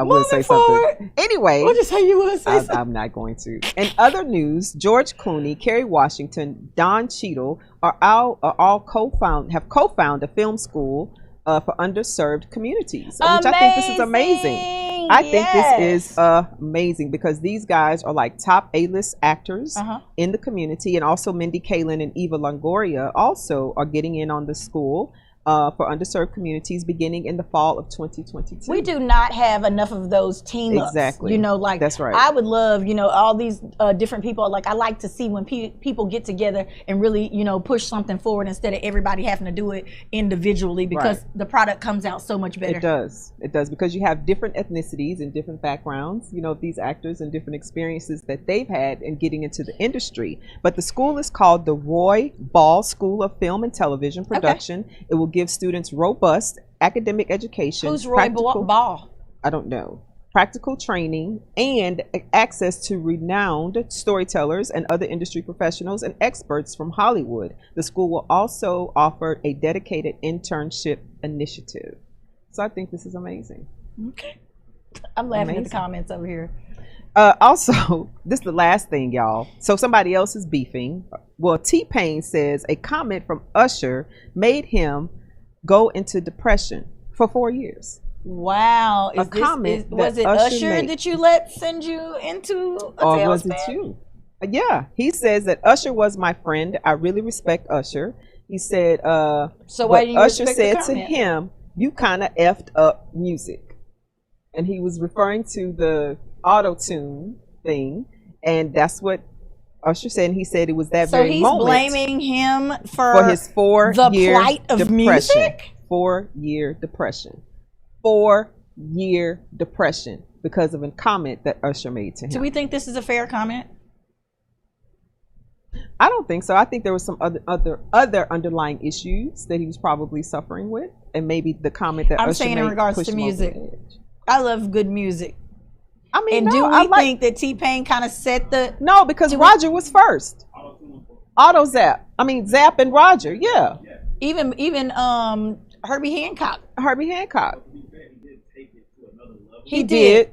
would say something. Anyway, what did you say you would say something? I'm not going to. In other news, George Clooney, Kerry Washington, Don Cheadle have co-founded a film school for underserved communities, which I think this is amazing. I think this is amazing because these guys are like top A-list actors in the community, and also Mindy Kaling and Eva Longoria also are getting in on the school for underserved communities beginning in the fall of 2022. We do not have enough of those team ups. Exactly. You know, like that's right. I would love, you know, all these different people. Like I like to see when people get together and really, you know, push something forward instead of everybody having to do it individually, because the product comes out so much better. It does because you have different ethnicities and different backgrounds, you know, these actors and different experiences that they've had in getting into the industry. But the school is called the Roy Ball School of Film and Television Production. It will give students robust academic education. Who's Roy Ball? I don't know. Practical training and access to renowned storytellers and other industry professionals and experts from Hollywood. The school will also offer a dedicated internship initiative. So I think this is amazing. Okay. I'm laughing at the Amazing. comments over here. Also, this is the last thing, y'all. So somebody else is beefing. Well, T-Pain says a comment from Usher made him go into depression for 4 years. Wow. A comment Was that it Usher Usher made. that you let send you into a Or was it tailspin? you? Yeah. He says that Usher was my friend. I really respect Usher. He said, So why but do you Usher respect the said to comment? him, you kind of effed up music. And he was referring to the auto-tune thing. And that's what Usher said. And he said it was that So very he's moment blaming him for his the 4-year plight of depression. music? 4-year depression. 4-year depression because of a comment that Usher made to him. Do we think this is a fair comment? I don't think so. I think there was some other underlying issues that he was probably suffering with, and maybe the comment that I'm Usher saying made in regards pushed to him over music. the edge. I love good music. I mean, And no, do we I like, think that T-Pain kind of set the... no, because Roger was first. Auto Zap. I mean, Zap and Roger. Yeah. Even Herbie Hancock. Herbie Hancock. He did.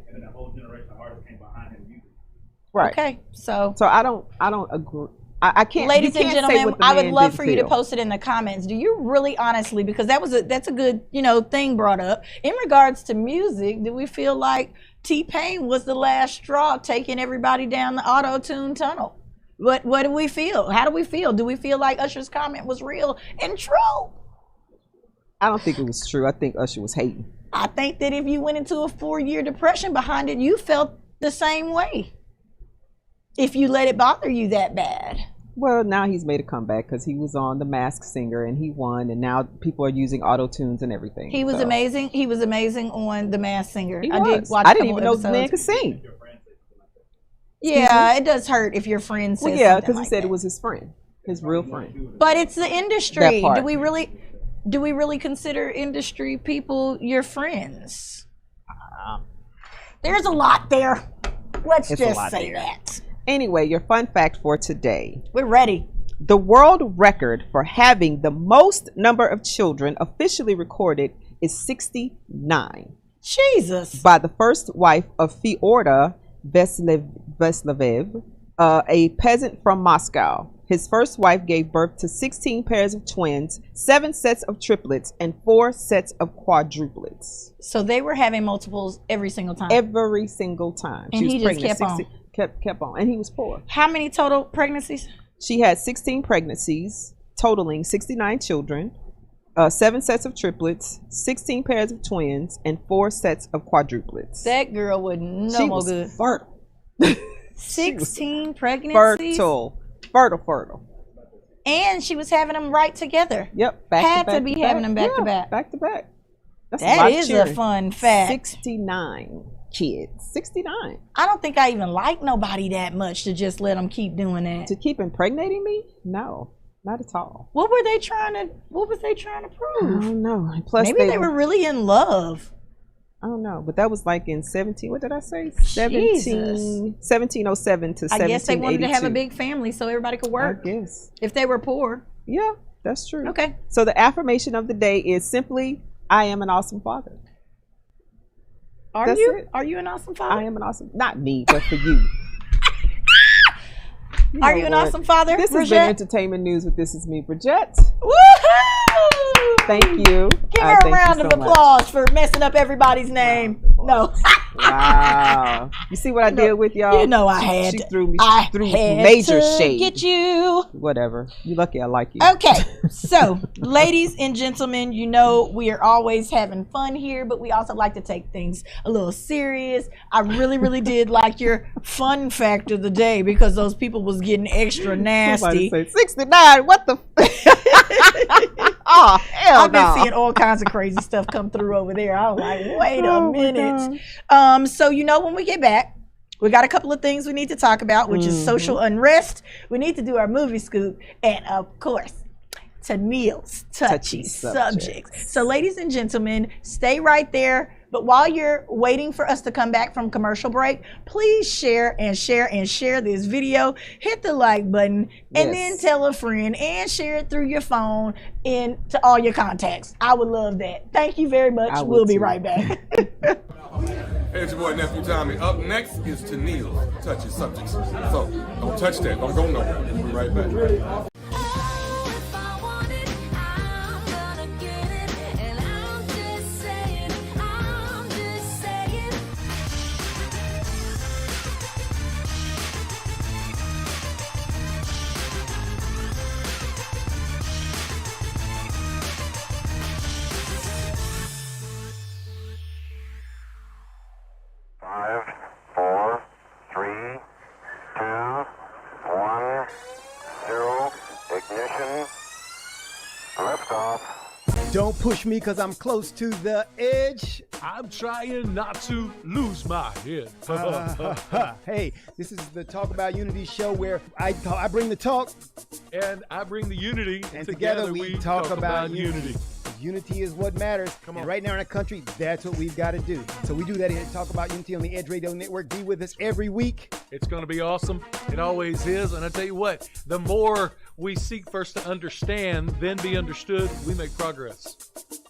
Right. Okay, so I don't agree. I can't. ladies you and can't say gentlemen, what the I would man love didn't for you to feel. post it in the comments. Do you really honestly, because that's a good, thing brought up. In regards to music, do we feel like T-Pain was the last straw taking everybody down the auto-tune tunnel? What do we feel? How do we feel? Do we feel like Usher's comment was real and true? I don't think it was true. I think Usher was hating. I think that if you went into a 4-year depression behind it, you felt the same way. If you let it bother you that bad. Well, now he's made a comeback because he was on The Masked Singer and he won, and now people are using auto tunes and everything. He was so. amazing. He was amazing on The Masked Singer. He I was. did watch. I a didn't couple even know the man episodes. could sing. Yeah, it does hurt if your friend says. Well, yeah, something because he like said that. it was his friend, his real friend. But it's the industry. That part. Do we really consider industry people your friends? There's a lot there. Let's It's a just lot say there. that. Anyway, your fun fact for today. We're ready. The world record for having the most number of children officially recorded is 69. Jesus. By the first wife of Fyodor Veslev, a peasant from Moscow. His first wife gave birth to 16 pairs of twins, 7 sets of triplets, and 4 sets of quadruplets. So they were having multiples every single time. Every single time. And She was he just pregnant kept on. 60 kept on. And he was poor. How many total pregnancies? She had 16 pregnancies, totaling 69 children, 7 sets of triplets, 16 pairs of twins, and 4 sets of quadruplets. That girl was no She more was good. fertile. 16 pregnancies. Fertile. And she was having them right together. Yep. Back Had to back to be to having back. them back to Yeah, back. Back to back. That's That lot of is a cheering. fun fact. 69 kids. 69. I don't think I even like nobody that much to just let them keep doing that. To keep impregnating me? No, not at all. What was they trying to I prove? don't know. And plus, Maybe they were really in love. I don't know, but that was like in 17. What did I say? Jesus. 1707 to 1782. I guess they wanted to have a big family so everybody could work. I guess. If they were poor. Yeah, that's true. Okay. So the affirmation of the day is simply, I am an awesome father. Are That's you? it. Are you an awesome father? I am an awesome, not me, but for you. Are know you an what? awesome father, This has Bridget? been entertainment news with This Is Me, Bridget. Woohoo! Thank you. Give her a Thank you round so of much. applause for messing up everybody's name. No. Wow. You see what I did with y'all? You know I She- had She to- threw me I threw had major to shade. get you. Whatever. You lucky I like you. Okay, so ladies and gentlemen, you know we are always having fun here, but we also like to take things a little serious. I really did like your fun fact of the day because those people was getting extra nasty. Somebody say 69. What the? Oh, hell I've been no. seeing all kinds of crazy stuff come through over there. I was like, wait a Oh, my minute. gosh. So you know when we get back, we got a couple of things we need to talk about, which Mm-hmm. is social unrest. We need to do our movie scoop, and of course, Tennille's touchy Touchy subjects. subjects. So ladies and gentlemen, stay right there. But while you're waiting for us to come back from commercial break, please share this video. Hit the like button and then tell a friend and share it through your phone to all your contacts. I would love that. Thank you very much. We'll be right back. Hey, it's your boy Nephew Tommy. Up next is Tennille touching subjects. So don't touch that. Don't go nowhere. We'll be right back. Don't push me because I'm close to the edge. I'm trying not to lose my head. Hey, this is the Talk About Unity show where I bring the talk. And I bring the unity. And together we talk about unity. Unity is what matters. Come on. And right now in our country, that's what we've got to do. So we do that here at Talk About Unity on the Edge Radio Network. Be with us every week. It's going to be awesome. It always is. And I tell you what, the more we seek first to understand, then be understood, we make progress.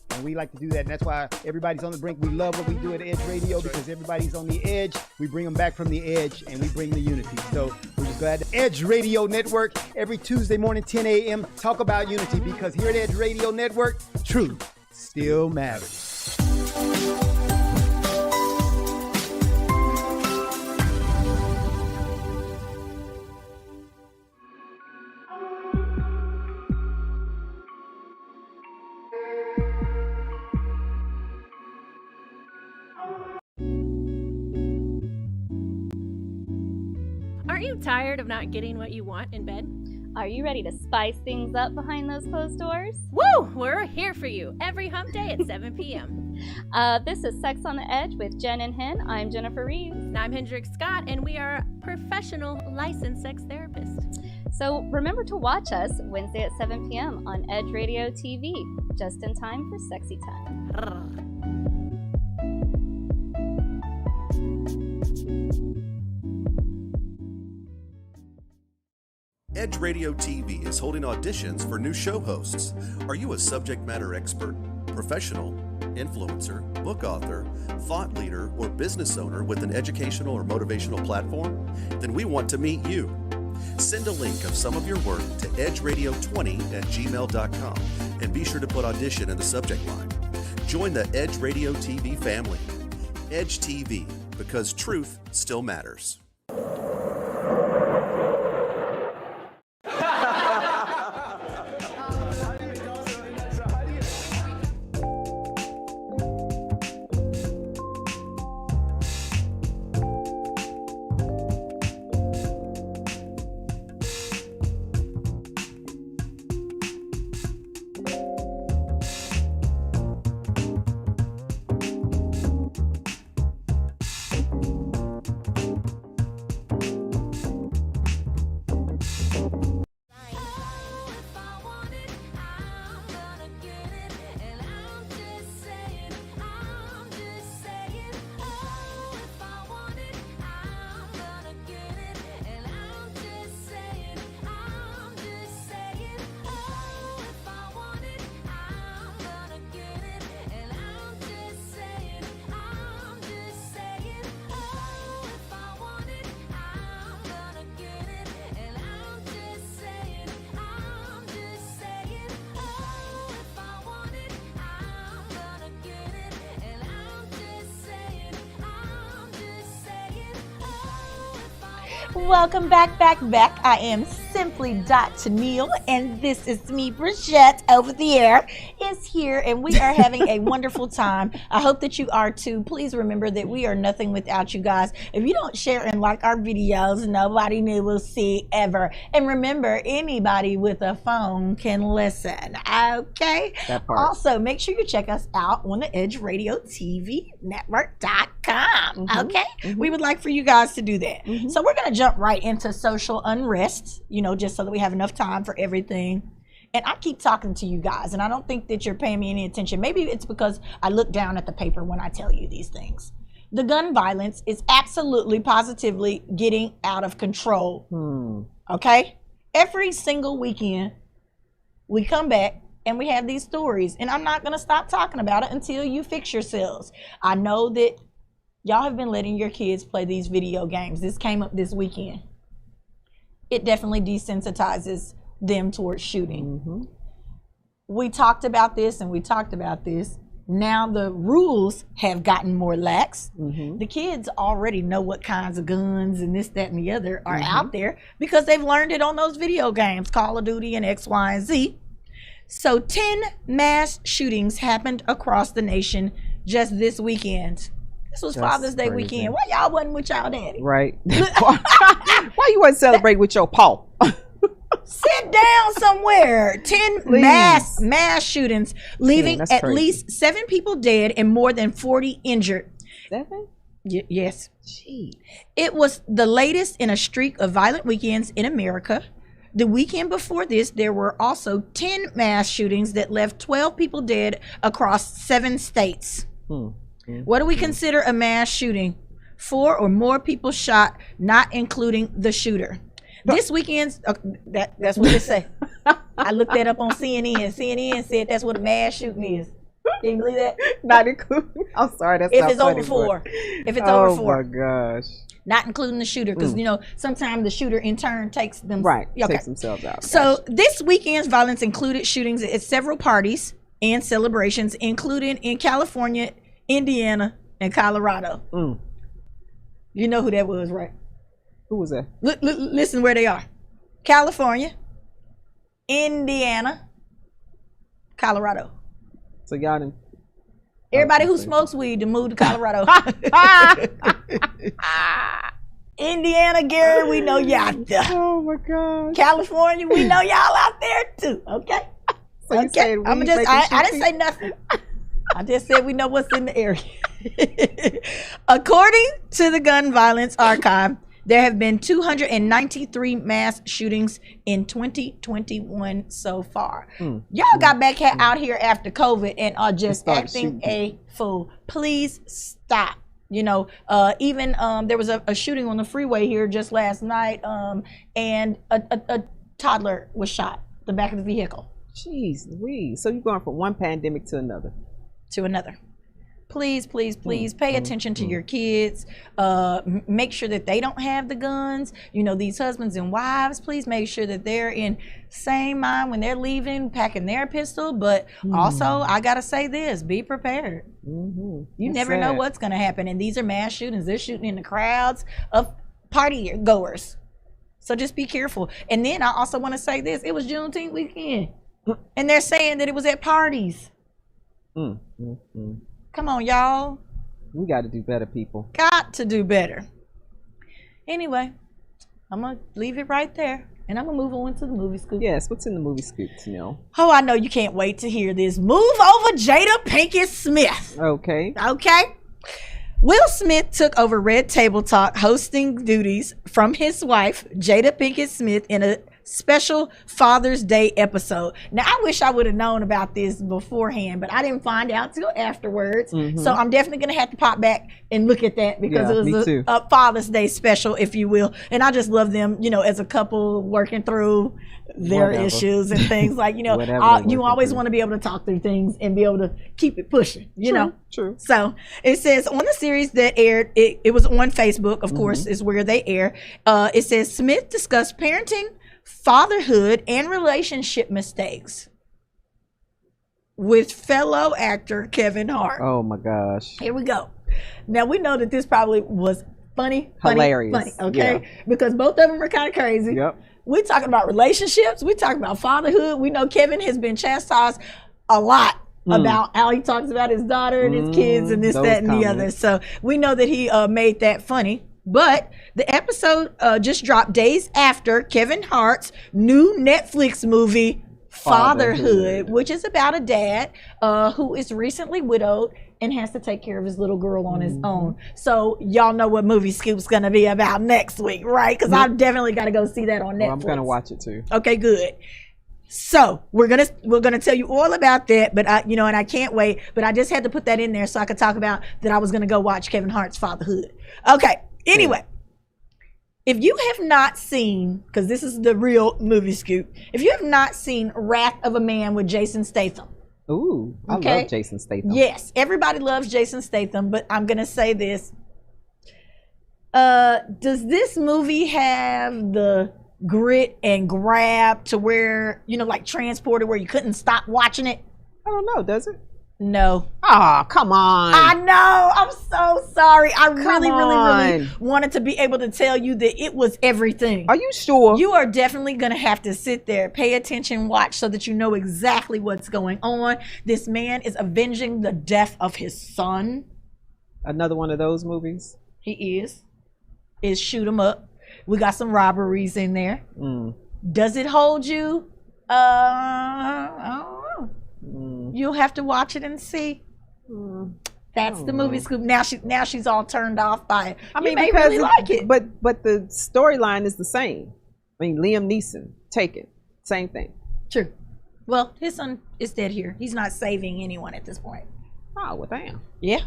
And we like to do that. And that's why everybody's on the brink. We love what we do at Edge Radio because everybody's on the edge. We bring them back from the edge and we bring the unity. So we're just glad to Edge Radio Network every Tuesday morning, 10 a.m. Talk about unity because here at Edge Radio Network, truth still matters. Aren't you tired of not getting what you want in bed? Are you ready to spice things up behind those closed doors? Woo! We're here for you every hump day at 7 p.m. This is Sex on the Edge with Jen and Hen. I'm Jennifer Reeves. And I'm Hendrik Scott, and we are professional licensed sex therapists. So remember to watch us Wednesday at 7 p.m. on Edge Radio TV, just in time for sexy time. Edge Radio TV is holding auditions for new show hosts. Are you a subject matter expert, professional, influencer, book author, thought leader, or business owner with an educational or motivational platform? Then we want to meet you. Send a link of some of your work to edgeradio20@gmail.com and be sure to put audition in the subject line. Join the Edge Radio TV family. Edge TV, because truth still matters. Welcome back. I am Simply Tennille, and this is me, Bridgette, over there, is here, and we are having a wonderful time. I hope that you are too. Please remember that we are nothing without you guys. If you don't share and like our videos, nobody new will see ever. And remember, anybody with a phone can listen, okay? That part. Also, make sure you check us out on the Edge Radio TV Network.com, okay? We would like for you guys to do that. So we're going to jump right into social unrest, just so that we have enough time for everything. And I keep talking to you guys, and I don't think that you're paying me any attention. Maybe it's because I look down at the paper when I tell you these things. The gun violence is absolutely, positively getting out of control. Okay? Every single weekend, we come back and we have these stories. And I'm not going to stop talking about it until you fix yourselves. I know that y'all have been letting your kids play these video games. This came up this weekend. It definitely desensitizes them towards shooting. We talked about this and we talked about this. Now the rules have gotten more lax. The kids already know what kinds of guns and this, that, and the other are out there because they've learned it on those video games, Call of Duty and X, Y, and Z. So 10 mass shootings happened across the nation just this weekend. This was Father's Day weekend. Why y'all wasn't with y'all daddy? Right. Why you wasn't celebrating with your paw? Sit down somewhere. 10 mass shootings, leaving at least 7 people dead and more than 40 injured. 7? Yes. Jeez. It was the latest in a streak of violent weekends in America. The weekend before this, there were also 10 mass shootings that left 12 people dead across 7 states. What do we consider a mass shooting? 4 or more people shot, not including the shooter. This weekend's that's what they say. I looked that up on CNN. CNN said that's what a mass shooting is. Can you believe that? Not including. I'm sorry, that's if not it's funny, over 4. If it's oh over 4. Oh my gosh. Not including the shooter, because you know sometimes the shooter in turn takes them. Takes themselves out. So this weekend's violence included shootings at several parties and celebrations, including in California, Indiana, and Colorado. You know who that was, right? Who was that? Listen where they are. California, Indiana, Colorado. So y'all didn't. Everybody who smokes weed to move to Colorado. Indiana, Gary, we know y'all out there. Oh my God. California, we know y'all out there too. Okay. So you said I didn't say nothing. I just said we know what's in the area. According to the Gun Violence Archive, there have been 293 mass shootings in 2021 so far. Y'all got back out here after COVID and are just acting a fool. Please stop. You know, even there was a shooting on the freeway here just last night, and a toddler was shot in the back of the vehicle. Jeez Louise. So you're going from one pandemic to another. Please pay attention to your kids. Make sure that they don't have the guns. You know, these husbands and wives, please make sure that they're in same mind when they're leaving, packing their pistol. But also, I gotta say this: be prepared. You never know what's gonna happen. And these are mass shootings. They're shooting in the crowds of party goers. So just be careful. And then I also want to say this: it was Juneteenth weekend, and they're saying that it was at parties. Come on, y'all. We got to do better, people. Got to do better. Anyway, I'm going to leave it right there. And I'm going to move on to the movie scoop. Yes, what's in the movie scoop, Neil? Oh, I know you can't wait to hear this. Move over Jada Pinkett Smith. Okay. Will Smith took over Red Table Talk hosting duties from his wife, Jada Pinkett Smith, in a special Father's Day episode. Now, I wish I would have known about this beforehand, but I didn't find out till afterwards. So I'm definitely going to have to pop back and look at that because it was a Father's Day special, if you will. And I just love them, you know, as a couple working through their issues and things like, you know, you always want to be able to talk through things and be able to keep it pushing, you know. True. So it says on the series that aired, it was on Facebook, of course, is where they air. It says Smith discussed parenting, fatherhood, and relationship mistakes with fellow actor Kevin Hart. Oh my gosh. Here we go. Now we know that this probably was hilarious, okay? Because both of them are kind of crazy. We talking about relationships. We talking about fatherhood. We know Kevin has been chastised a lot about how he talks about his daughter and his kids and this, that, and the other. So we know that he made that funny. But the episode just dropped days after Kevin Hart's new Netflix movie, Fatherhood, which is about a dad who is recently widowed and has to take care of his little girl on his own. So y'all know what Movie Scoop's going to be about next week, right? Because I've definitely got to go see that on Netflix. Well, I'm going to watch it too. Okay, good. So we're gonna tell you all about that, but and I can't wait. But I just had to put that in there so I could talk about that. I was gonna go watch Kevin Hart's Fatherhood. Okay. Anyway, if you have not seen, because this is the real movie scoop, if you have not seen Wrath of a Man with Jason Statham. Ooh, I love Jason Statham. Yes, everybody loves Jason Statham, but I'm gonna say this. Does this movie have the grit and grab to where, like Transported, where you couldn't stop watching it? I don't know, does it? No. Oh, come on. I know. I'm so sorry. I really wanted to be able to tell you that it was everything. Are you sure? You are definitely going to have to sit there, pay attention, watch so that you know exactly what's going on. This man is avenging the death of his son. Another one of those movies? He is Shoot 'em up. We got some robberies in there. Does it hold you? I don't know. You'll have to watch it and see. That's the movie scoop. Now she's all turned off by it. I mean, you may because really like it. But the storyline is the same. I mean, Liam Neeson, Taken, same thing. True. Well, his son is dead here. He's not saving anyone at this point. Oh, well, damn. Yeah.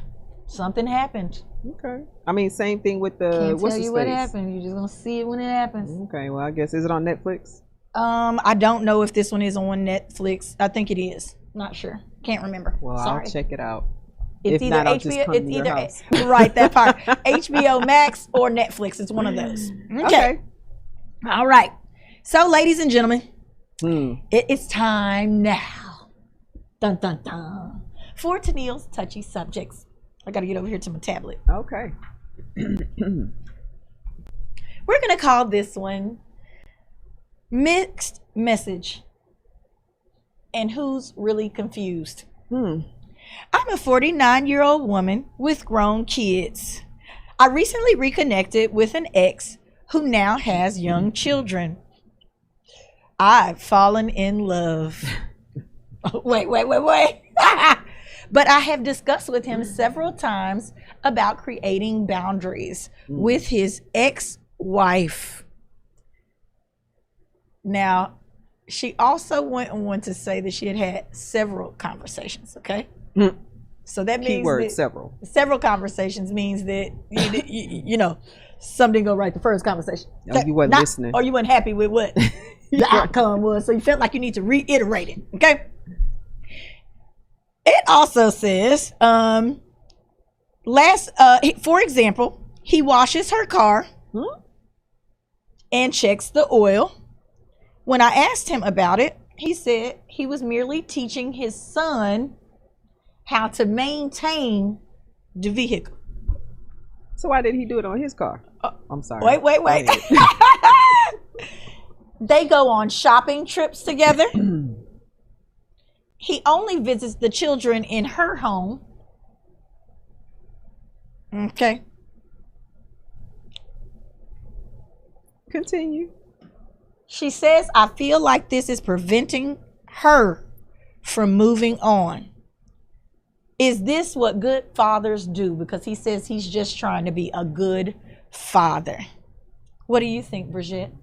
Something happened. Okay. I mean, same thing with the. Can't what's tell his you what face? happened. You're just gonna see it when it happens. Okay. Well, I guess is it on Netflix? I don't know if this one is on Netflix. I think it is. Not sure. Can't remember. Well, Sorry. I'll check it out. It's if either not, I'll just HBO. come It's to your either house. right that part. HBO Max or Netflix. It's one of those. Okay. All right. So, ladies and gentlemen, it is time now. Dun dun dun. For Tennille's touchy subjects. I got to get over here to my tablet. Okay. We're gonna call this one Mixed Message. And who's really confused? I'm a 49-year-old woman with grown kids. I recently reconnected with an ex who now has young children. I've fallen in love. Wait. But I have discussed with him several times about creating boundaries with his ex-wife. Now, she also went on to say that she had had several conversations, okay? So that means Keyword, that several. Several conversations means that, some didn't go right the first conversation. Oh, you wasn't listening. Or you weren't happy with what the outcome was, so you felt like you need to reiterate it, okay? It also says, for example, he washes her car and checks the oil. When I asked him about it, he said he was merely teaching his son how to maintain the vehicle. So why did he do it on his car? I'm sorry. Wait. They go on shopping trips together. He only visits the children in her home. Okay. Continue. She says, I feel like this is preventing her from moving on. Is this what good fathers do? Because he says he's just trying to be a good father. What do you think, Brigitte?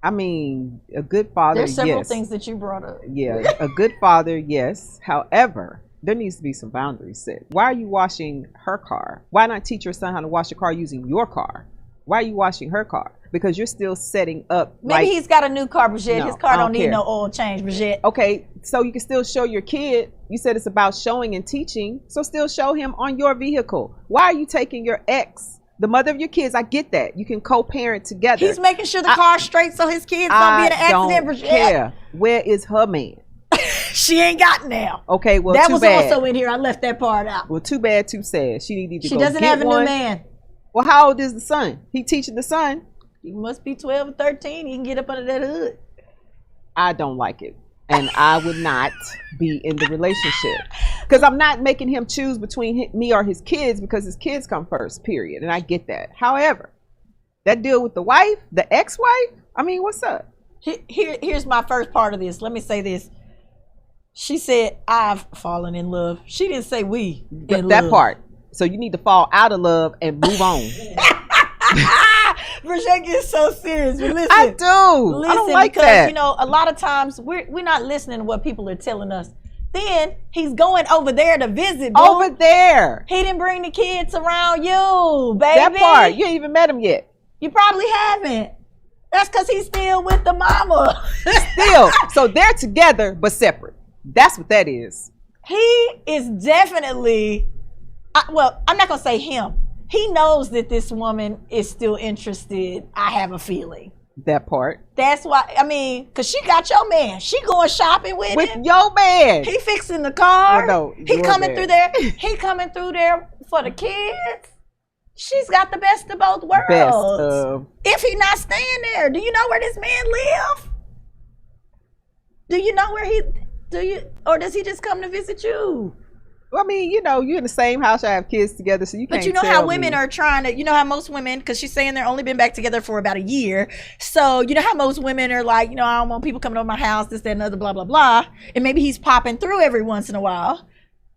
I mean, a good father, There's several yes. things that you brought up. Yeah, a good father, yes. However, there needs to be some boundaries set. Why are you washing her car? Why not teach your son how to wash a car using your car? Why are you washing her car? Because you're still setting up. Maybe he's got a new car, Brigitte. No, His car I don't don't need care. no oil change, Brigitte. Okay, so you can still show your kid. You said it's about showing and teaching. So still show him on your vehicle. Why are you taking your ex, the mother of your kids? I get that. You can co-parent together. He's making sure the car's straight so his kids don't be in an accident, don't Brigitte. care. Where is her man? She ain't got now. Okay, well, that too was bad. also in here. I left that part out. Well, too bad, too sad. She needed to She go doesn't get have a one. new man. Well, how old is the son? He teaching the son. He must be 12 or 13. He can get up under that hood. I don't like it. And I would not be in the relationship. Because I'm not making him choose between me or his kids, because his kids come first, period. And I get that. However, that deal with the wife, the ex-wife, I mean, what's up? Here's my first part of this. Let me say this. She said, I've fallen in love. She didn't say we. That part. So you need to fall out of love and move on. Brashake is so serious. But listen, I do. Listen, I don't like because, that. you know, a lot of times we're not listening to what people are telling us. Then he's going over there to visit. Boo. Over there. He didn't bring the kids around you, baby. That part. You ain't even met him yet. You probably haven't. That's because he's still with the mama. Still. So they're together, but separate. That's what that is. He is definitely, well, I'm not going to say him. He knows that this woman is still interested. I have a feeling. That part. That's why, I mean, because she got your man. She going shopping with him. Your man. He fixing the car. No, he coming through there. He coming through there for the kids. She's got the best of both worlds. If he not staying there, do you know where this man live? Do you know where or does he just come to visit you? Well, I mean, you know, you're in the same house, I have kids together, so you can't. But you know tell how me. women are trying to, you know how most women, because she's saying they're only been back together for about a year. So, you know how most women are like, you know, I don't want people coming over my house, this, that, and other, blah, blah, blah. And maybe he's popping through every once in a while.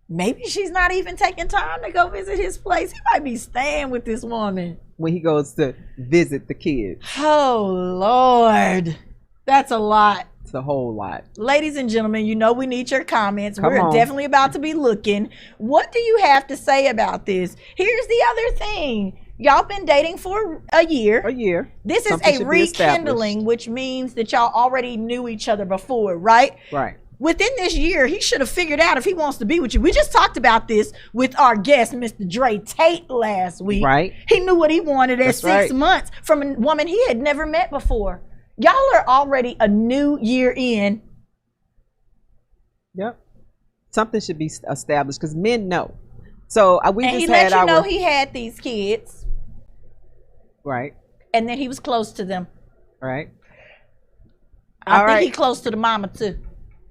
Maybe she's not even taking time to go visit his place. He might be staying with this woman. When he goes to visit the kids. Oh, Lord. That's a lot. It's a whole lot. Ladies and gentlemen, you know we need your comments. Come We're on. definitely about to be looking. What do you have to say about this? Here's the other thing. Y'all been dating for a year. A year. This Something is a should be rekindling, which means that y'all already knew each other before, right? Right. Within this year, he should have figured out if he wants to be with you. We just talked about this with our guest, Mr. Dre Tate, last week. Right. He knew what he wanted at That's 6 right. months from a woman he had never met before. Y'all are already a new year in. Yep. Something should be established because men know. So we And just he had let you our know he had these kids. right, And then he was close to them. right. I All think he right. close to the mama too.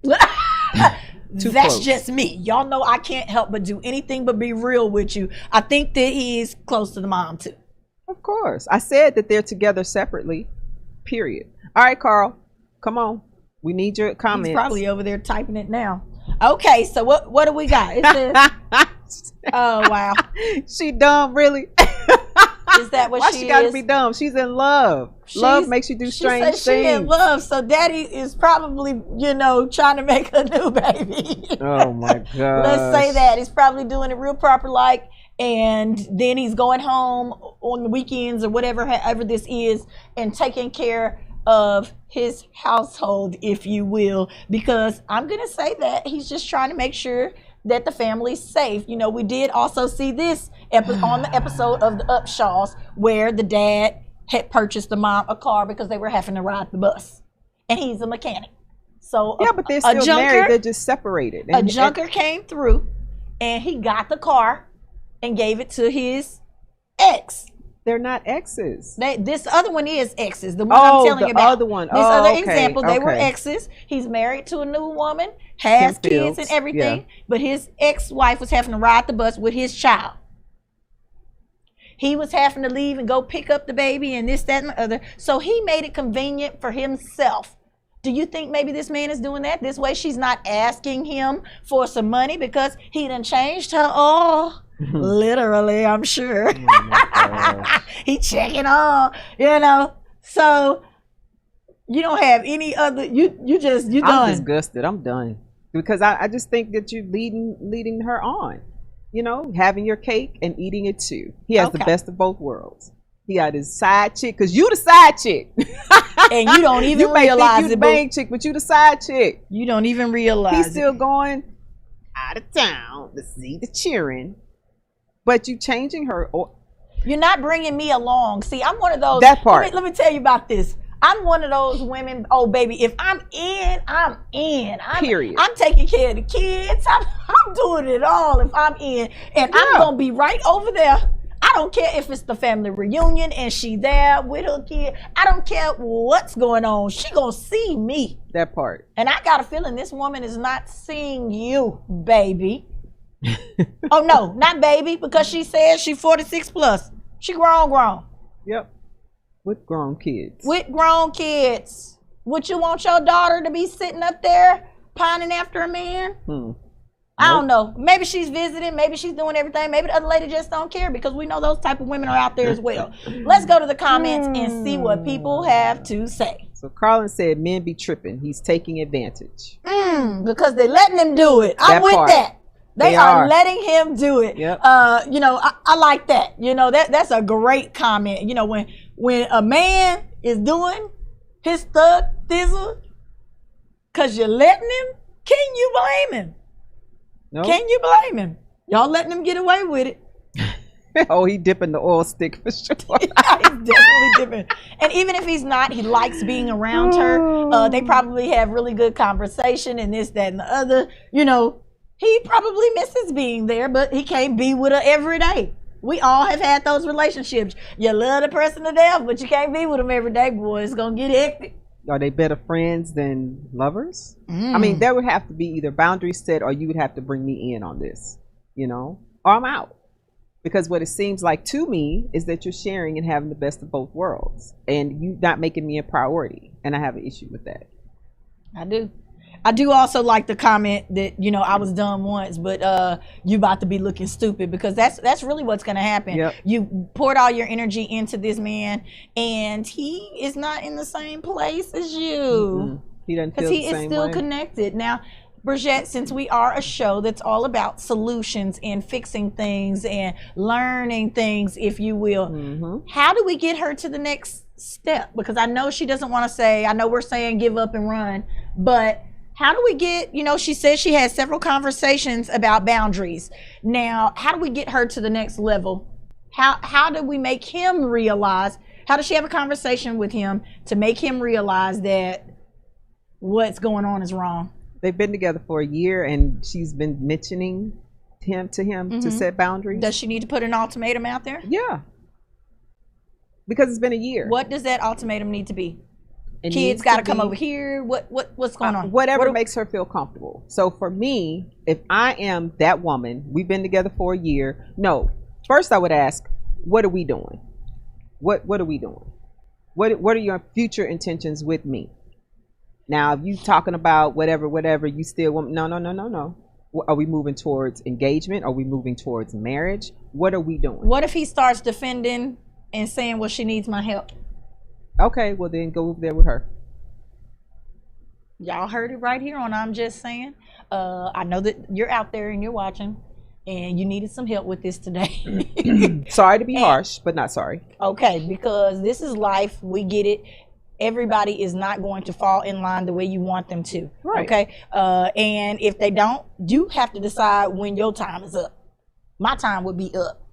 Too That's close. just me. Y'all know I can't help but do anything but be real with you. I think that he's close to the mom too. Of course, I said that they're together separately. Period. All right, Carl, come on. We need your comments. He's probably over there typing it now. Okay, so what do we got? It says, oh wow, she dumb, really? Is that what Why she she gotta is? be dumb? She's in love. Love makes you do strange she said things. she in love, so daddy is probably, you know, trying to make a new baby. Oh my god. Let's say that. He's probably doing it real proper like, and then he's going home on the weekends or whatever, however this is, and taking care of his household, if you will, because I'm going to say that he's just trying to make sure that the family's safe. You know, we did also see this on the episode of the Upshaws where the dad had purchased the mom a car because they were having to ride the bus, and he's a mechanic. So yeah, but they're still married. They're just separated. A junker came through, and he got the car and gave it to his ex. They're not exes. This other one is exes. The one I'm telling you about. Other one. This other okay, example, they were okay. exes. He's married to a new woman, has Kim kids Fields, and everything, yeah. but his ex-wife was having to ride the bus with his child. He was having to leave and go pick up the baby and this, that, and the other. So he made it convenient for himself. Do you think maybe this man is doing that? This way she's not asking him for some money because he done changed her all. Literally, I'm sure. He checking all, you know. So you don't have any other, you done. I'm disgusted. I'm done. Because I just think that you're leading her on. You know, having your cake and eating it too. He has the best of both worlds. He got his side chick, because you the side chick. And you don't even you may realize think you it, the boo. main chick, but you the side chick. You don't even realize He's it. still going out of town to see the cheering. But you changing her. Or you're not bringing me along. See, I'm one of those. That part. Let me tell you about this. I'm one of those women. Oh, baby, if I'm in, I'm in. Period. I'm taking care of the kids. I'm doing it all if I'm in. And I'm going to be right over there. I don't care if it's the family reunion and she there with her kid. I don't care what's going on. She going to see me. That part. And I got a feeling this woman is not seeing you, baby. Oh, no, not baby, because she says she's 46 plus. She grown. Yep. With grown kids. With grown kids. Would you want your daughter to be sitting up there pining after a man? I don't know. Maybe she's visiting. Maybe she's doing everything. Maybe the other lady just don't care, because we know those type of women are out there as well. Let's go to the comments and see what people have to say. So Carlin said, men be tripping. He's taking advantage. Because they're letting him do it. I'm That with part. that. They are are. letting him do it. Yep. I like that. That's a great comment. When a man is doing his thug thizzle because you're letting him, can you blame him? No. Can you blame him? Y'all letting him get away with it. Oh, he dipping the oil stick for sure. He's definitely dipping. And even if he's not, he likes being around her. They probably have really good conversation and this, that, and the other. He probably misses being there, but he can't be with her every day. We all have had those relationships. You love the person to death, but you can't be with them every day, boy. It's going to get hectic. Are they better friends than lovers? I mean, there would have to be either boundaries set, or you would have to bring me in on this, or I'm out. Because what it seems like to me is that you're sharing and having the best of both worlds, and you not making me a priority. And I have an issue with that. I do also like the comment that, I was done once, but you about to be looking stupid, because that's really what's going to happen. Yep. You poured all your energy into this man, and he is not in the same place as you. He doesn't feel Because the he is same still way. connected. Now, Bridget, since we are a show that's all about solutions and fixing things and learning things, if you will, how do we get her to the next step? Because I know she doesn't want to say, I know we're saying give up and run, but how do we get, she says she had several conversations about boundaries. Now, how do we get her to the next level? How do we make him realize, how does she have a conversation with him to make him realize that what's going on is wrong? They've been together for a year, and she's been mentioning him to set boundaries. Does she need to put an ultimatum out there? Yeah. Because it's been a year. What does that ultimatum need to be? It Kids needs got to to come be- over here. What's going on? Whatever makes her feel comfortable. So for me, if I am that woman, we've been together for a year. No, first I would ask, what are we doing? What are we doing? What are your future intentions with me? Now, if you talking about whatever, you still want, no. Are we moving towards engagement? Are we moving towards marriage? What are we doing? What if he starts defending and saying, well, she needs my help? Okay, well then go over there with her. Y'all heard it right here on I'm Just Saying. I know that you're out there and you're watching, and you needed some help with this today. Sorry to be harsh, but not sorry. Okay, because this is life. We get it. Everybody is not going to fall in line the way you want them to. Right. Okay. And if they don't, you have to decide when your time is up. My time would be up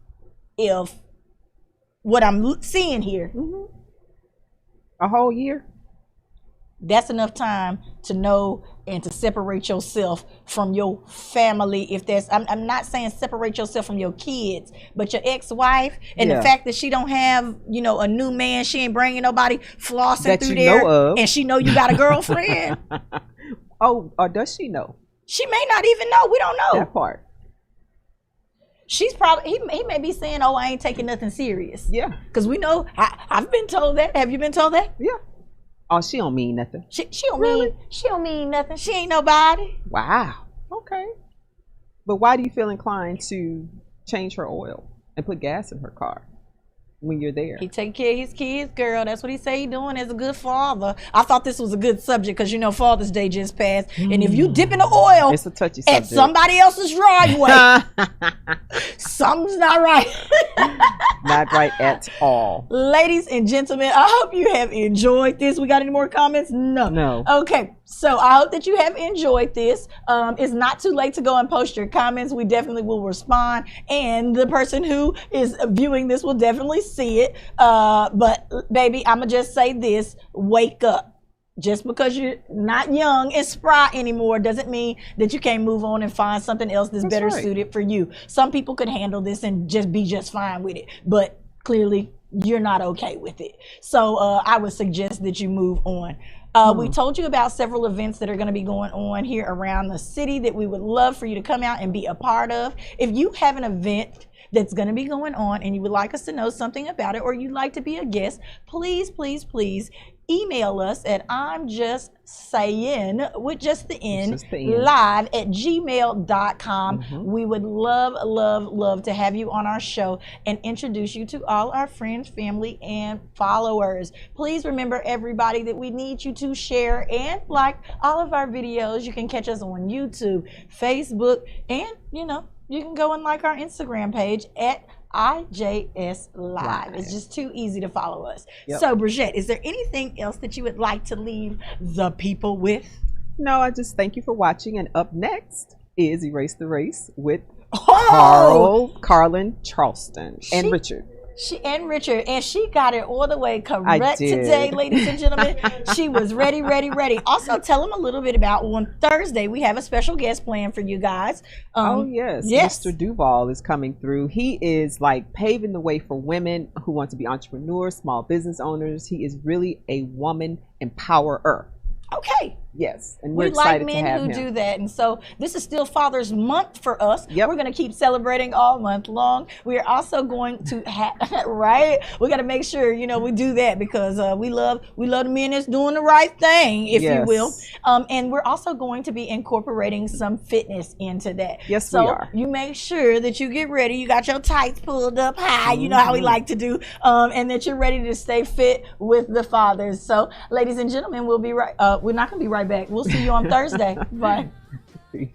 if what I'm seeing here. A whole year? That's enough time to know and to separate yourself from your family. If there's, I'm not saying separate yourself from your kids, but your ex-wife and the fact that she don't have, a new man, she ain't bringing nobody flossing That through you there, know of. and she know you got a girlfriend. Oh, or does she know? She may not even know. We don't know. That part. She's probably, he may be saying, oh, I ain't taking nothing serious. Yeah. Because we know, I've been told that. Have you been told that? Yeah. Oh, she don't mean nothing. She don't mean nothing. She ain't nobody. Wow. Okay. But why do you feel inclined to change her oil and put gas in her car when you're there? He take care of his kids, girl. That's what he say he doing as a good father. I thought this was a good subject because Father's Day just passed, and if you dip in the oil, It's a touchy at subject. somebody else's driveway, something's not right. Not right at all. Ladies and gentlemen, I hope you have enjoyed this. We got any more comments? No. Okay, so I hope that you have enjoyed this. It's not too late to go and post your comments. We definitely will respond, and the person who is viewing this will definitely see it. But baby, I'ma just say this: wake up. Just because you're not young and spry anymore doesn't mean that you can't move on and find something else that's better right. suited for you. Some people could handle this and just be just fine with it, but clearly you're not okay with it. So I would suggest that you move on. We told you about several events that are going to be going on here around the city that we would love for you to come out and be a part of. If you have an event that's going to be going on and you would like us to know something about it, or you'd like to be a guest, please email us at I'm Just Saying with just the N, Just the N. live at gmail.com. Mhm. We would love to have you on our show and introduce you to all our friends, family, and followers. Please remember, everybody, that we need you to share and like all of our videos. You can catch us on YouTube, Facebook, and you can go and like our Instagram page at IJS Live. It's just too easy to follow us. Yep. So, Bridgette, is there anything else that you would like to leave the people with? No, I just thank you for watching. And up next is Erase the Race with Carlin Charleston and Richard. Richard, and she got it all the way correct did. today, ladies and gentlemen. She was ready. Also, tell them a little bit about on Thursday. We have a special guest planned for you guys. Yes. Mr. Duval is coming through. He is like paving the way for women who want to be entrepreneurs, small business owners. He is really a woman empowerer. Okay. Yes, and we're We like excited to men have who him. do that, and so this is still Father's Month for us. We're going to keep celebrating all month long. We are also going to have right. We got to make sure we do that because we love the men that's doing the right thing, if you will. And we're also going to be incorporating some fitness into that. Yes, so we are. You make sure that you get ready. You got your tights pulled up high. You know how we like to do, and that you're ready to stay fit with the fathers. So, ladies and gentlemen, we'll be right. We're not going to be right back. We'll see you on Thursday. Bye. Peace.